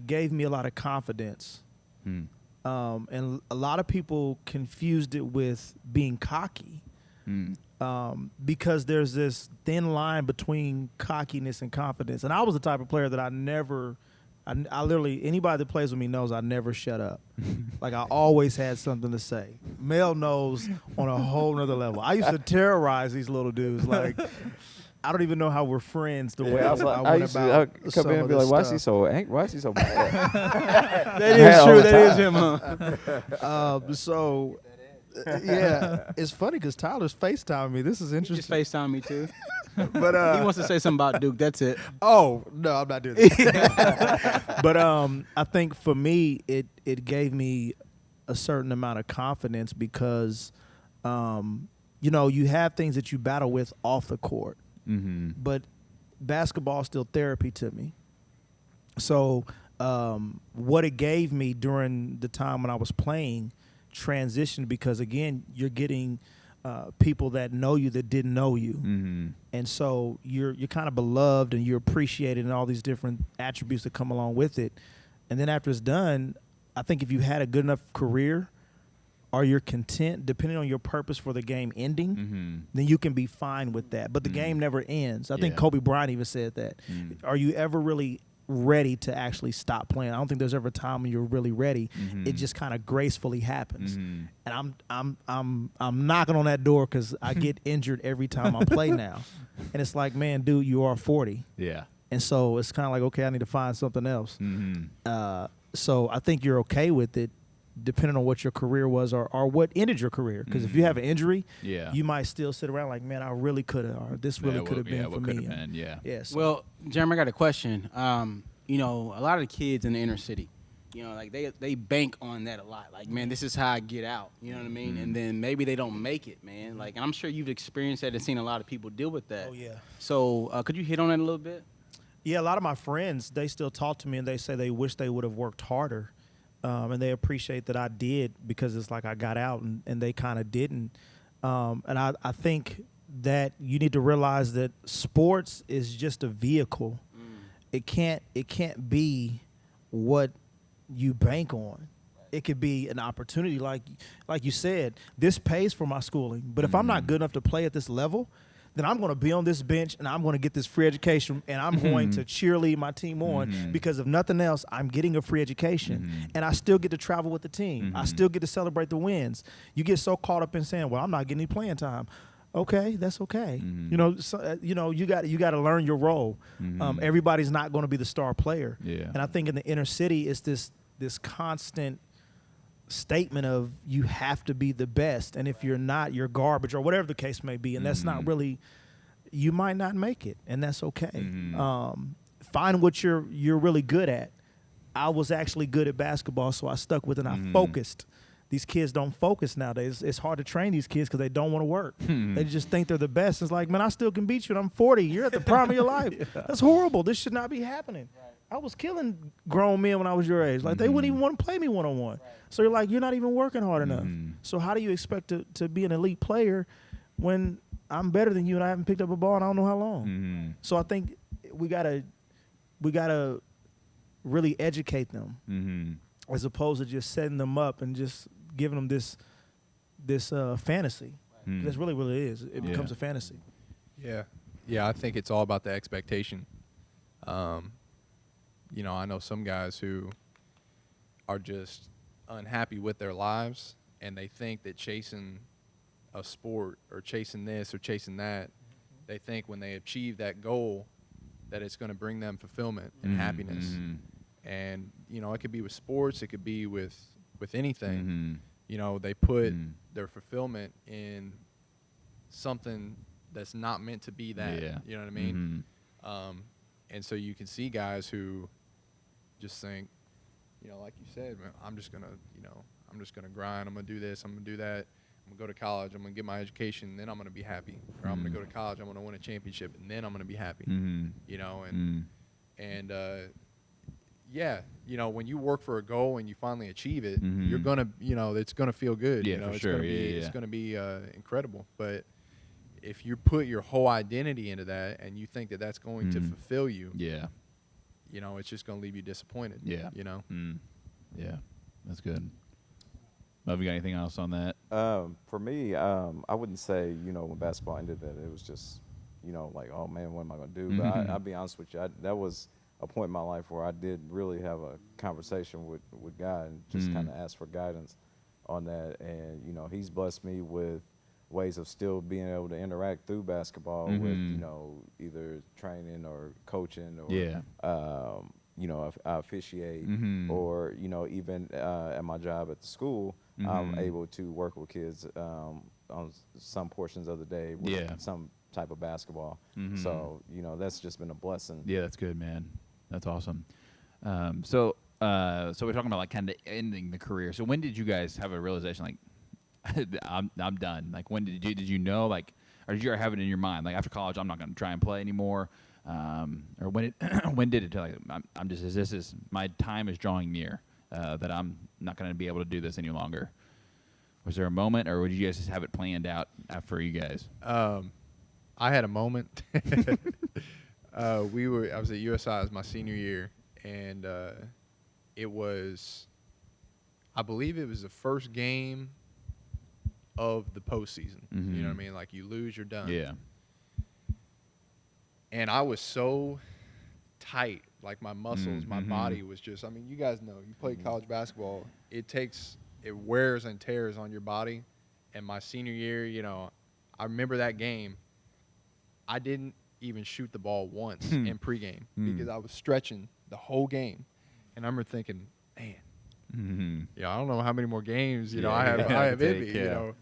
gave me a lot of confidence. Hmm. And a lot of people confused it with being cocky. Hmm. Because there's this thin line between cockiness and confidence. And I was the type of player that I literally, anybody that plays with me knows I never shut up. Like, I always had something to say. Mel knows on a whole nother level. I used to terrorize these little dudes. Like, I don't even know how we're friends the way I was like, I went used to about come some in and of be this like, why is he stuff. so angry? Why is he so mad? That is all true. the That is time. him, huh? So, yeah, it's funny because Tyler's FaceTiming me. This is He just interesting. FaceTime me too. But He wants to say something about Duke. That's it. oh no, I'm not doing that. But I think for me, it gave me a certain amount of confidence because, you have things that you battle with off the court, Mm-hmm. but basketball is still therapy to me. So what it gave me during the time when I was playing transitioned because, again, you're getting people that know you that didn't know you. Mm-hmm. And so you're kind of beloved and you're appreciated and all these different attributes that come along with it. And then after it's done, I think if you had a good enough career or you're content, depending on your purpose for the game ending, Mm-hmm. then you can be fine with that. But the game never ends. I think Yeah. Kobe Bryant even said that. Are you ever really ready to actually stop playing? I don't think there's ever a time when you're really ready. It just kind of gracefully happens. And I'm knocking on that door because I get injured every time I play now. And it's like, man, dude, you are 40. Yeah. And so it's kind of like, okay, I need to find something else. Mm-hmm. So I think you're okay with it, depending on what your career was or what ended your career. Because if you have an injury, Yeah. you might still sit around like, man, I really could have, or this really could have been for what me. could have been, yeah. Yes. Well, Jeremy, I got a question. A lot of the kids in the inner city, like they bank on that a lot. Like, man, this is how I get out. You know what I mean? And then maybe they don't make it, man. Like, and I'm sure you've experienced that and seen a lot of people deal with that. Oh, yeah. So could you hit on that a little bit? Yeah, a lot of my friends, they still talk to me and they say they wish they would have worked harder. And they appreciate that I did because it's like I got out and they kind of didn't. And I think that you need to realize that sports is just a vehicle. It can't be what you bank on. It could be an opportunity, like you said. This pays for my schooling, but if I'm not good enough to play at this level, then I'm going to be on this bench and I'm going to get this free education and I'm going to cheerlead my team on because if nothing else, I'm getting a free education and I still get to travel with the team. I still get to celebrate the wins. You get so caught up in saying, well, I'm not getting any playing time. Okay, that's okay. You got to learn your role. Everybody's not going to be the star player. Yeah. And I think in the inner city, it's this constant statement of you have to be the best, and if you're not, you're garbage or whatever the case may be, and that's not really, you might not make it, and that's okay. Find what you're really good at. I was actually good at basketball, so I stuck with it and I focused. These kids don't focus nowadays. It's hard to train these kids because they don't want to work. They just think they're the best. It's like, man, I still can beat you and I'm 40. You're at the prime of your life. That's horrible. This should not be happening. I was killing grown men when I was your age. Like, they wouldn't even want to play me one-on-one. So you're like, you're not even working hard enough. So how do you expect to be an elite player when I'm better than you and I haven't picked up a ball in I don't know how long? So I think we gotta really educate them as opposed to just setting them up and just giving them this fantasy. That's really what it is. It becomes a fantasy. Yeah. Yeah, I think it's all about the expectation. I know some guys who are just unhappy with their lives and they think that chasing a sport or chasing this or chasing that, they think when they achieve that goal that it's going to bring them fulfillment and happiness. And, you know, it could be with sports, it could be with anything. You know, they put their fulfillment in something that's not meant to be that. Yeah. You know what I mean? And so you can see guys who just think, you know, like you said, man, I'm just going to grind. I'm going to do this. I'm going to do that. I'm going to go to college. I'm going to get my education. Then I'm going to be happy. Or I'm going to go to college. I'm going to win a championship. And then I'm going to be happy. You know, and yeah, you know, when you work for a goal and you finally achieve it, you're going to, you know, it's going to feel good. Yeah, you know, for it's sure. Gonna be, Yeah, It's yeah. going to be incredible. But if you put your whole identity into that and you think that that's going to fulfill you, Yeah. you know, it's just going to leave you disappointed. Yeah. You know? Yeah. That's good. Love, you got anything else on that? For me, I wouldn't say, you know, when basketball ended that it was just, you know, like, oh man, what am I going to do? But I'll be honest with you, that was a point in my life where I did really have a conversation with God and just kind of ask for guidance on that. And, you know, he's blessed me with ways of still being able to interact through basketball with, you know, either training or coaching or, you know, I officiate or, you know, even at my job at the school, I'm able to work with kids on some portions of the day with some type of basketball. So, you know, that's just been a blessing. Yeah, that's good, man. That's awesome. So we're talking about like kind of ending the career. So when did you guys have a realization like I'm done? Like when did you know, like, or did you have it in your mind like after college I'm not going to try and play anymore? Or when when did it like I'm just this is my time is drawing near that I'm not going to be able to do this any longer? Was there a moment, or would you guys just have it planned out for you guys? I had a moment. I was at USI, it was my senior year, and it was, I believe it was the first game of the postseason. You know what I mean? Like you lose, you're done. Yeah. And I was so tight, like my muscles, my body was just, I mean, you guys know, you play college basketball, it wears and tears on your body. And my senior year, you know, I remember that game. I didn't even shoot the ball once in pregame because I was stretching the whole game. And I remember thinking, man, I don't know how many more games, you know, I have in me, you know.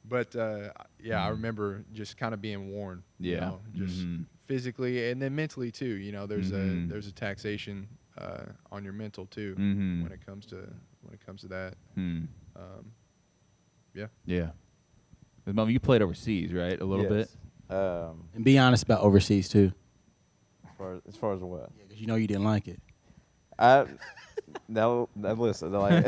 But, I remember just kind of being worn, you know, just physically and then mentally too. You know, there's a taxation on your mental too when it comes to that. Yeah. Mom, you played overseas, right? A little bit. And be honest about overseas too. As far as what? Yeah, 'cause you know you didn't like it. Now listen, like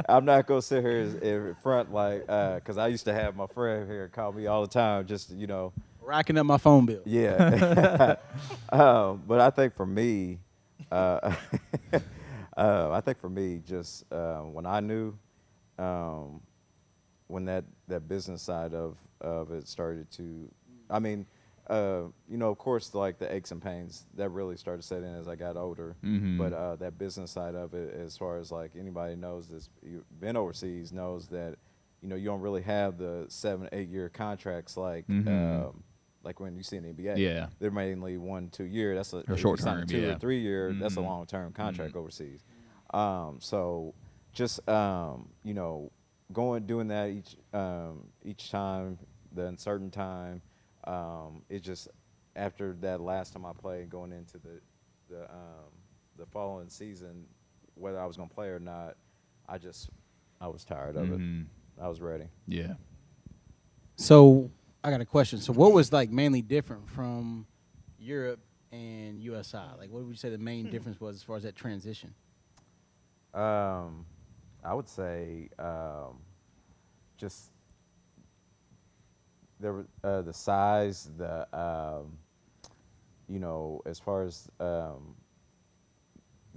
I'm not gonna sit here in front like because I used to have my friend here call me all the time, just you know, Racking up my phone bill. yeah. But I think for me, just when I knew, when that business side of it started to, I mean. You know, of course, like the aches and pains that really started setting in as I got older. But that business side of it, as far as like anybody knows this, you've been overseas, knows that you know you don't really have the 7-8 year contracts like when you see in the NBA. Yeah, they're mainly 1-2 year. That's a short you sign a term, 2 or 3 year. That's a long term contract overseas. So just you know, doing that each time, the uncertain time. It just after that last time I played, going into the following season, whether I was gonna play or not, I was tired of it. I was ready. Yeah. So I got a question. So what was like mainly different from Europe and USI? Like what would you say the main difference was as far as that transition? I would say just there were the size, you know, as far as the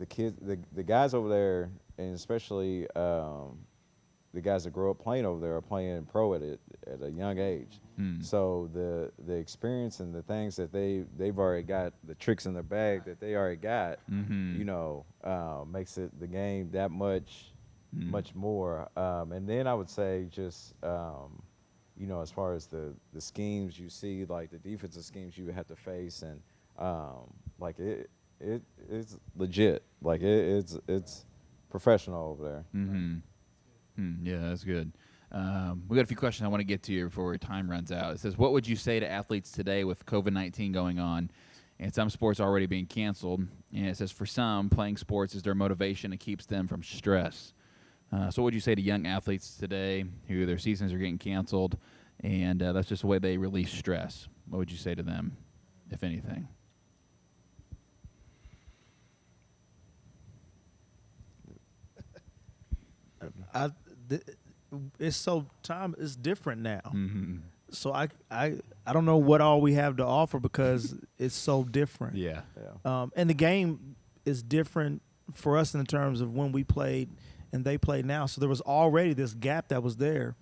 kids, the guys over there, and especially the guys that grow up playing over there are playing pro at a young age. So the experience and the things that they've already got, the tricks in their bag that they already got, you know, makes it the game that much much more. And then I would say just as far as the schemes you see, like the defensive schemes you would have to face, and like it's legit. Like it's professional over there. Yeah, that's good. We got a few questions I want to get to here before time runs out. It says, what would you say to athletes today with COVID-19 going on and some sports already being canceled? And it says, for some, playing sports is their motivation and keeps them from stress. So what would you say to young athletes today who their seasons are getting canceled and that's just the way they release stress? What would you say to them, if anything? It's different now. So I don't know what all we have to offer because it's so different. Yeah. And the game is different for us in terms of when we played and they play now. So there was already this gap that was there.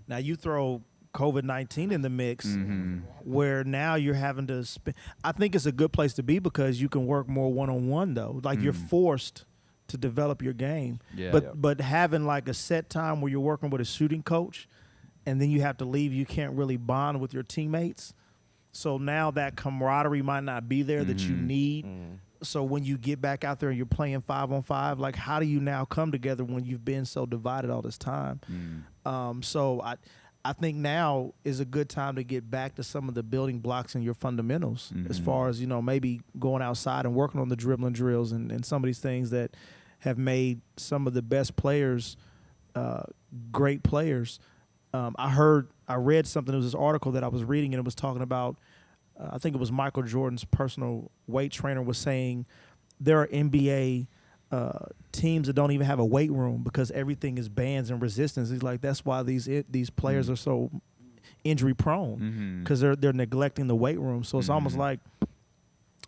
Now you throw COVID-19 in the mix where now you're having to spend. I think it's a good place to be because you can work more one-on-one though. Like you're forced to develop your game. Yeah. But having like a set time where you're working with a shooting coach and then you have to leave, you can't really bond with your teammates. So now that camaraderie might not be there that you need. So when you get back out there and you're playing 5-on-5, like how do you now come together when you've been so divided all this time? So I think now is a good time to get back to some of the building blocks and your fundamentals as far as, maybe going outside and working on the dribbling drills and some of these things that have made some of the best players great players. I read something, there was this article that I was reading and it was talking about, I think it was Michael Jordan's personal weight trainer was saying there are NBA teams that don't even have a weight room because everything is bands and resistance. He's like, that's why these players are so injury prone because they're neglecting the weight room. So it's almost like,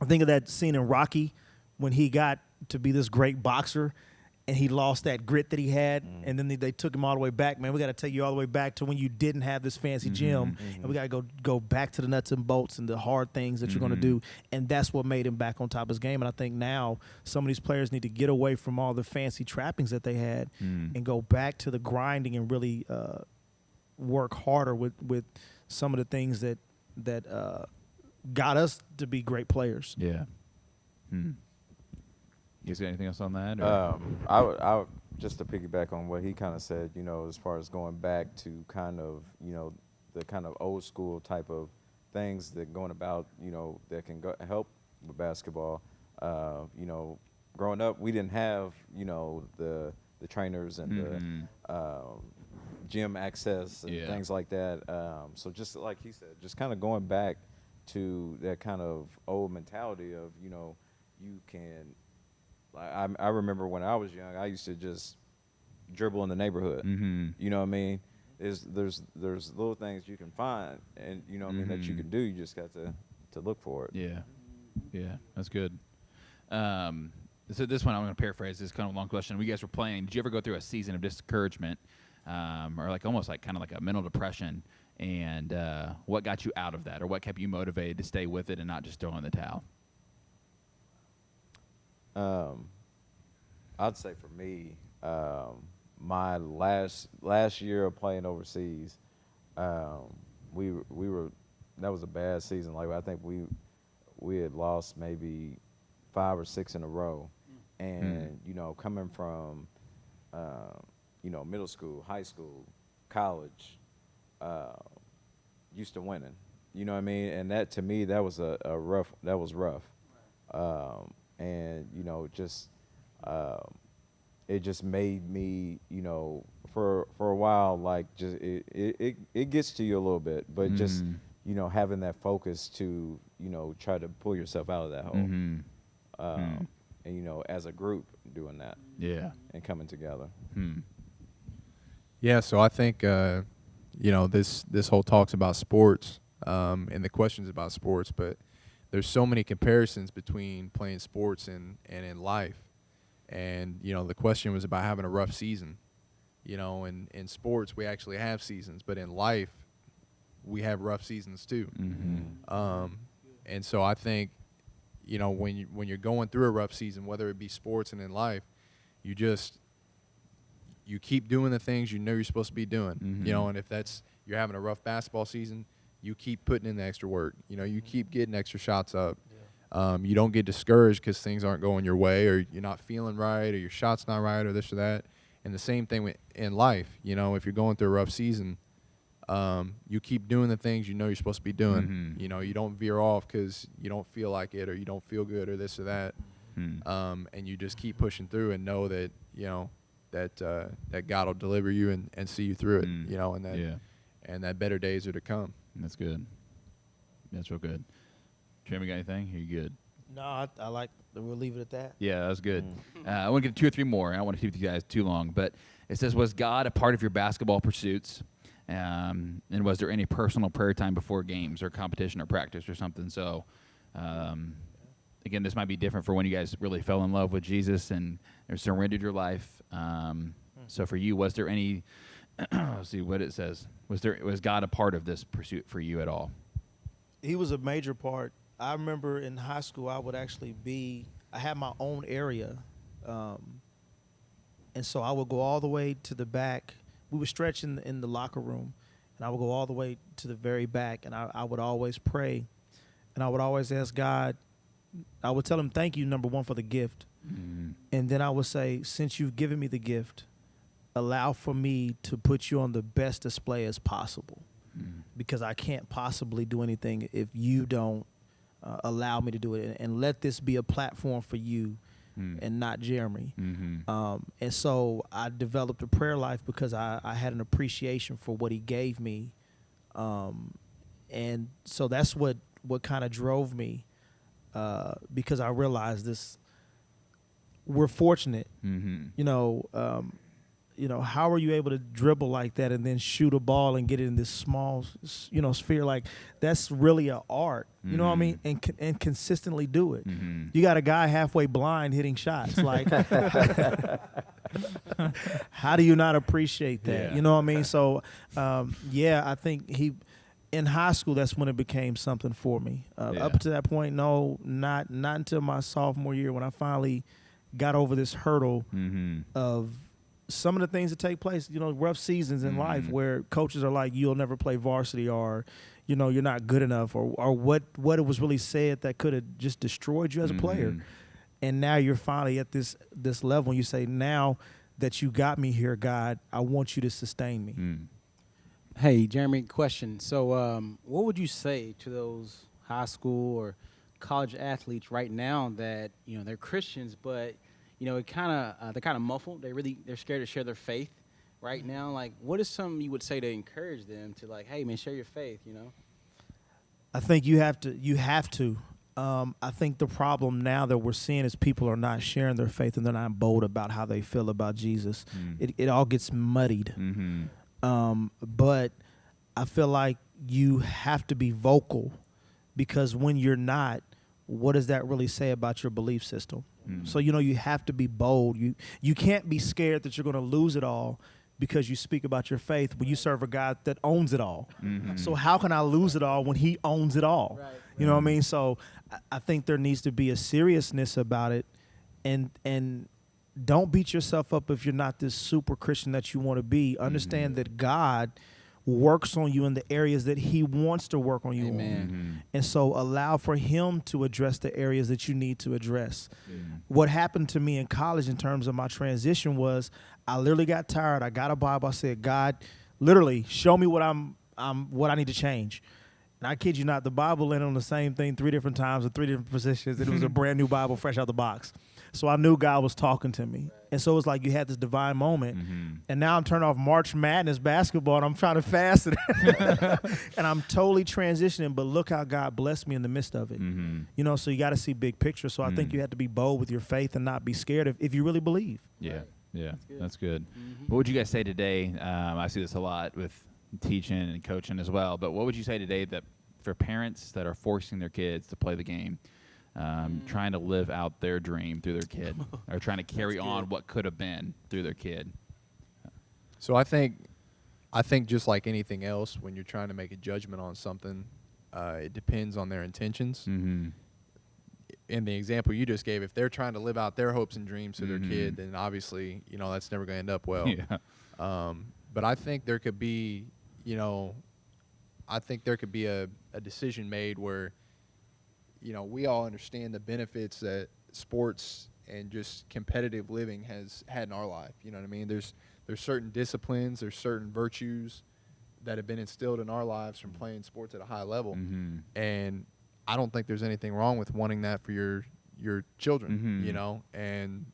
I think of that scene in Rocky when he got to be this great boxer and he lost that grit that he had, and then they took him all the way back. Man, we got to take you all the way back to when you didn't have this fancy gym, and we got to go back to the nuts and bolts and the hard things that you're going to do, and that's what made him back on top of his game. And I think now some of these players need to get away from all the fancy trappings that they had and go back to the grinding and really work harder with some of the things that got us to be great players. Yeah. You guys got anything else on that? I would just to piggyback on what he kind of said, as far as going back to kind of, the kind of old school type of things that going about, that can help with basketball. Growing up, we didn't have, the trainers and the gym access and things like that. So just like he said, just kind of going back to that kind of old mentality of, you can. I remember when I was young, I used to just dribble in the neighborhood. You know what I mean? There's little things you can find, and that you can do. You just got to look for it. Yeah, that's good. So this one I'm going to paraphrase. This is kind of a long question. When you guys were playing, did you ever go through a season of discouragement, or like almost like kind of like a mental depression? And what got you out of that, or what kept you motivated to stay with it and not just throw in the towel? I'd say for me, my last year of playing overseas, we were that was a bad season. Like I think we had lost maybe 5 or 6 in a row, and coming from middle school, high school, college, used to winning. You know what I mean? And that to me that was rough. And it just made me, for a while, like just it gets to you a little bit, but just having that focus to try to pull yourself out of that hole, and as a group doing that, and coming together. Yeah, so I think this whole talk's about sports, and the questions about sports, but there's so many comparisons between playing sports and in life. And, the question was about having a rough season. In sports, we actually have seasons, but in life, we have rough seasons too. And so I think, when you're going through a rough season, whether it be sports and in life, you you keep doing the things you know you're supposed to be doing. Mhm. You know, and if that's you're having a rough basketball season, you keep putting in the extra work. You know, you keep getting extra shots up. You don't get discouraged because things aren't going your way, or you're not feeling right, or your shot's not right, or this or that. And the same thing in life. You know, if you're going through a rough season, you keep doing the things you know you're supposed to be doing. Mhm. You know, you don't veer off because you don't feel like it, or you don't feel good, or this or that. And you just keep pushing through and know that, you know, that God will deliver you and see you through it. You know, and that better days are to come. That's good. That's real good. Jeremy, got anything? Are you good? No, I like. We'll leave it at that. Yeah, that was good. I want to get 2 or 3 more. I don't want to keep you guys too long, but it says, was God a part of your basketball pursuits? And was there any personal prayer time before games or competition or practice or something? So, again, this might be different for when you guys really fell in love with Jesus and or surrendered your life. So for you, was there any? Let's see what it says. Was God a part of this pursuit for you at all? He was a major part. I remember in high school, I would actually I had my own area. And so I would go all the way to the back. We would stretch in the locker room, and I would go all the way to the very back, and I would always pray. And I would always ask God, I would tell him, thank you, number one, for the gift. And then I would say, since you've given me the gift, allow for me to put you on the best display as possible. Because I can't possibly do anything if you don't allow me to do it. And let this be a platform for you and not Jeremy. And so I developed a prayer life because I had an appreciation for what he gave me. And so that's what kind of drove me, because I realized this. We're fortunate, how are you able to dribble like that and then shoot a ball and get it in this small, sphere? Like, that's really an art, you know what I mean? And consistently do it. You got a guy halfway blind hitting shots. Like, how do you not appreciate that? Yeah. You know what I mean? So, I think in high school, that's when it became something for me. Up to that point, no, not until my sophomore year when I finally got over this hurdle of some of the things that take place, rough seasons in life where coaches are like, you'll never play varsity, or, you're not good enough, or what it was really said that could have just destroyed you as a player. And now you're finally at this level, and you say, now that you got me here, God, I want you to sustain me. Hey, Jeremy, question. So what would you say to those high school or college athletes right now that, they're Christians, but they're kind of muffled. They're scared to share their faith right now. Like, what is something you would say to encourage them to, like, hey man, share your faith? I think you have to. I think the problem now that we're seeing is people are not sharing their faith and they're not bold about how they feel about Jesus. It all gets muddied. But I feel like you have to be vocal, because when you're not, what does that really say about your belief system? So, you have to be bold. You can't be scared that you're going to lose it all because you speak about your faith when you serve a God that owns it all. So how can I lose it all when he owns it all? Right. You know what I mean? So I think there needs to be a seriousness about it, and don't beat yourself up if you're not this super Christian that you want to be. Understand that God works on you in the areas that he wants to work on you on. And so allow for him to address the areas that you need to address. What happened to me in college in terms of my transition was I literally got tired. I got a Bible. I said, God, literally show me what what I need to change. And I kid you not, the Bible landed on the same thing 3 different times in 3 different positions. And it was a brand new Bible fresh out the box. So I knew God was talking to me. And so it's like you had this divine moment. And now I'm turning off March Madness basketball, and I'm trying to fast it. And I'm totally transitioning, but look how God blessed me in the midst of it. So you got to see big picture. So I think you have to be bold with your faith and not be scared if you really believe. Yeah, that's good. What would you guys say today? I see this a lot with teaching and coaching as well, but what would you say today that for parents that are forcing their kids to play the game, trying to live out their dream through their kid, or trying to carry on what could have been through their kid? So I think just like anything else, when you're trying to make a judgment on something, it depends on their intentions. in the example you just gave, if they're trying to live out their hopes and dreams to their kid, then obviously, that's never going to end up well. Yeah. But I think there could be, a decision made where, we all understand the benefits that sports and just competitive living has had in our life. You know what I mean? There's certain disciplines, there's certain virtues that have been instilled in our lives from playing sports at a high level. And I don't think there's anything wrong with wanting that for your children, and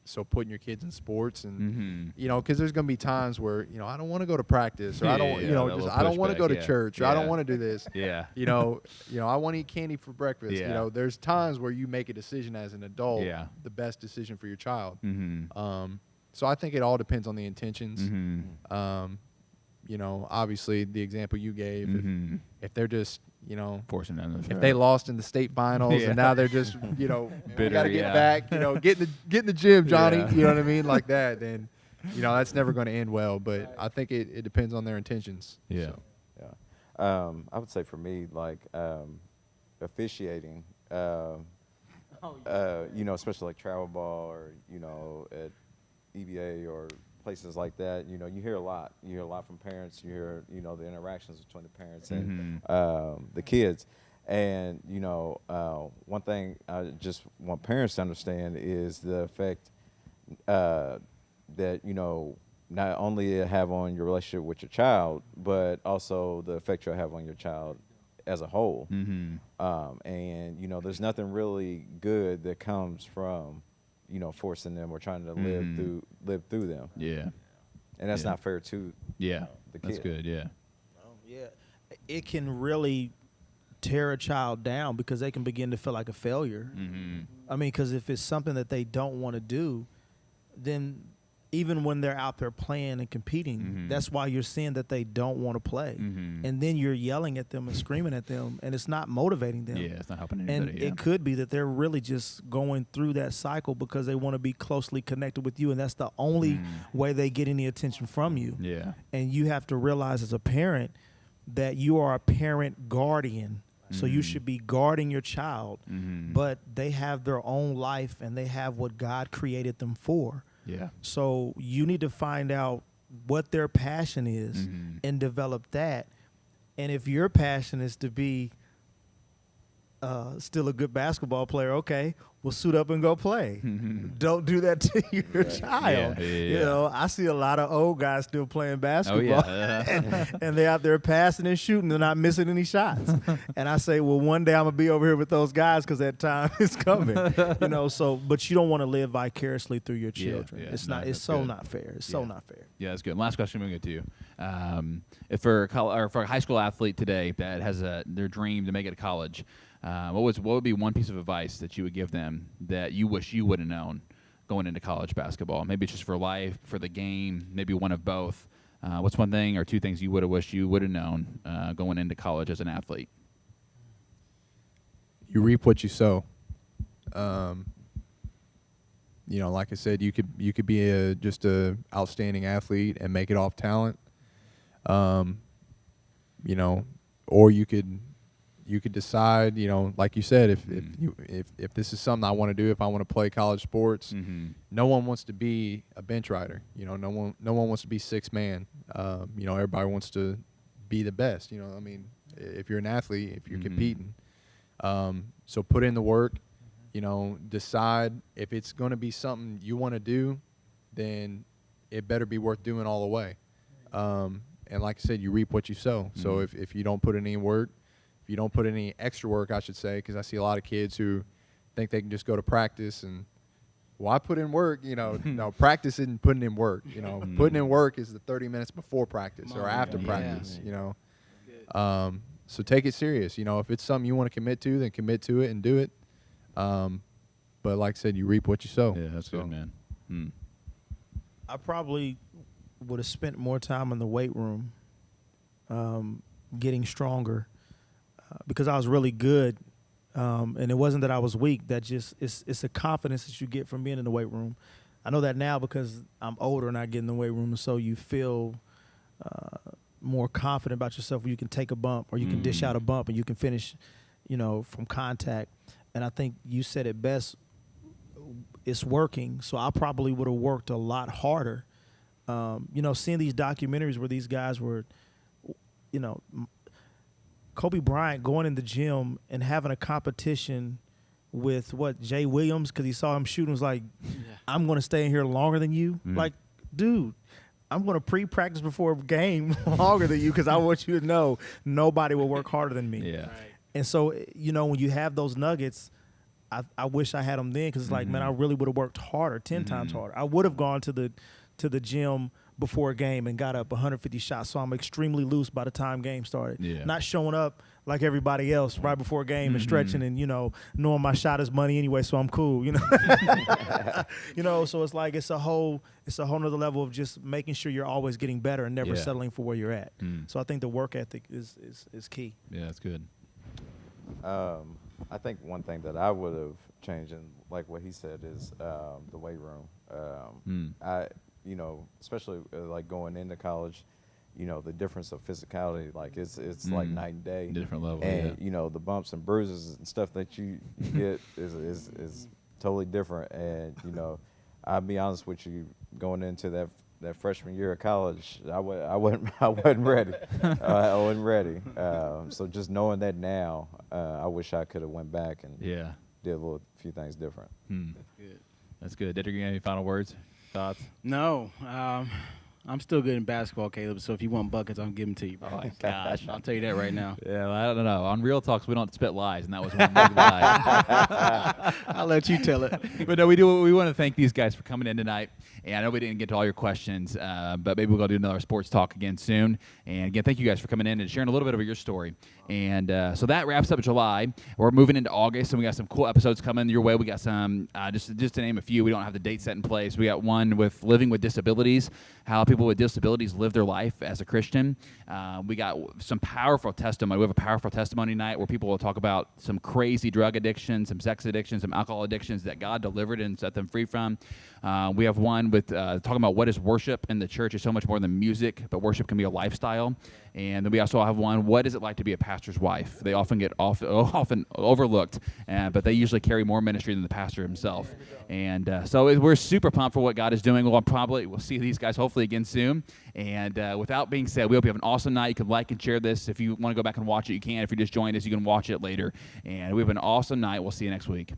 so putting your kids in sports and, because there's going to be times where, I don't want to go to practice, or I don't, I don't want to go to church, or I don't want to do this. Yeah. I want to eat candy for breakfast. Yeah. There's times where you make a decision as an adult, Yeah. the best decision for your child. So I think it all depends on the intentions. Obviously the example you gave, if they're just, Forcing them to if they lost in the state finals and now they're just, we got to get back, get in the gym, Johnny, Yeah. you know what I mean? Like that, then, that's never going to end well. But I think it depends on their intentions. Yeah. So. Yeah. I would say for me, like officiating, especially like travel ball or, at EBA or places like that, you hear a lot. You hear a lot from parents. You hear, the interactions between the parents and the kids. And, one thing I just want parents to understand is the effect that, not only it have on your relationship with your child, but also the effect you'll have on your child as a whole. And, there's nothing really good that comes from, forcing them or trying to live through them. Yeah. And that's Yeah. not fair to Yeah. the kid. That's good. Yeah. Yeah, it can really tear a child down because they can begin to feel like a failure. I mean, because if it's something that they don't want to do, then even when they're out there playing and competing, that's why you're seeing that they don't want to play. And then you're yelling at them and screaming at them, and it's not motivating them. Yeah. It's not helping And anybody. it could be that they're really just going through that cycle because they want to be closely connected with you, and that's the only way they get any attention from you. Yeah. And you have to realize as a parent that you are a parent guardian. So you should be guarding your child, but they have their own life and they have what God created them for. Yeah. So you need to find out what their passion is and develop that. And if your passion is to be still a good basketball player, okay, well, suit up and go play. Don't do that to your child. Yeah. I see a lot of old guys still playing Oh, basketball. yeah. And they're out there passing and shooting. They're not missing any shots. And I say, well, one day I'm going to be over here with those guys because that time is coming. But you don't want to live vicariously through your children. yeah. It's No, not. It's that's so good. not fair. It's so not fair. Yeah, that's good. Last question we're going to get to you. If for a high school athlete today that has their dream to make it to college, what would be one piece of advice that you would give them that you wish you would have known going into college basketball? Maybe it's just for life, for the game, maybe one of both. What's one thing or two things you would have wished you would have known going into college as an athlete? You reap what you sow. Like I said, you could be just a outstanding athlete and make it off talent. Or you could decide, like you said, if this is something I want to do, if I want to play college sports, no one wants to be a bench rider. No one wants to be sixth man. Everybody wants to be the best. If you're an athlete, if you're competing, so put in the work. Decide if it's going to be something you want to do, then it better be worth doing all the way. And like I said, you reap what you sow. So if you don't put in any work, if you don't put in any extra work, I should say, because I see a lot of kids who think they can just go to practice and, well, I put in work. No, practice isn't putting in work. Putting in work is the 30 minutes before practice or after practice. So take it serious. If it's something you want to commit to, then commit to it and do it. But like I said, you reap what you sow. Yeah, that's good, man. I probably would have spent more time in the weight room, getting stronger, because I was really good, and it wasn't that I was weak. That just it's a confidence that you get from being in the weight room. I know that now because I'm older and I get in the weight room, and so you feel more confident about yourself. Where you can take a bump or you can dish out a bump and you can finish, from contact. and I think you said it best. It's working, so I probably would have worked a lot harder. Seeing these documentaries where these guys were, Kobe Bryant going in the gym and having a competition with Jay Williams because he saw him shoot and was like, I'm going to stay in here longer than you. Like, dude, I'm going to pre-practice before a game longer than you because I want you to know nobody will work harder than me. Yeah. Right. And so, when you have those nuggets, I wish I had them then because it's like, man, I really would have worked harder, 10 times harder. I would have gone to the gym before a game and got up 150 shots, so I'm extremely loose by the time game started. Yeah. Not showing up like everybody else right before a game and stretching and, knowing my shot is money anyway, so I'm cool, so it's like it's a whole nother level of just making sure you're always getting better and never settling for where you're at. So I think the work ethic is key. Yeah, that's good. I think one thing that I would have changed, and like what he said, is the weight room. Especially like going into college, the difference of physicality, like it's like night and day. Different level, and the bumps and bruises and stuff that you get is totally different. And I'll be honest with you, going into that freshman year of college, I wasn't ready. I wasn't ready. So just knowing that now, I wish I could have went back and did a few things different. That's good. That's good. Did you get any final words, thoughts? No, I'm still good in basketball, Caleb. So if you want buckets, I'll give them to you, bro. Oh my gosh. I'll tell you that right now. Yeah, well, I don't know. On Real Talks, we don't spit lies, and that was one big lie. I'll let you tell it. But no, we want to thank these guys for coming in tonight. And I know we didn't get to all your questions, but maybe we'll go do another sports talk again soon. And again, thank you guys for coming in and sharing a little bit of your story. And so that wraps up July. We're moving into August, and we got some cool episodes coming your way. We got some, just to name a few, we don't have the date set in place. We got one with living with disabilities, how people with disabilities live their life as a Christian. We got some powerful testimony. We have a powerful testimony night where people will talk about some crazy drug addictions, some sex addictions, some alcohol addictions that God delivered and set them free from. We have one with talking about what is worship in the church is so much more than music, but worship can be a lifestyle. And then we also have one, what is it like to be a pastor's wife? They often get often overlooked, but they usually carry more ministry than the pastor himself. And so we're super pumped for what God is doing. We'll see these guys hopefully again soon. And without being said, we hope you have an awesome night. You can like and share this. If you want to go back and watch it, you can. If you just joined us, you can watch it later. And we have an awesome night. We'll see you next week.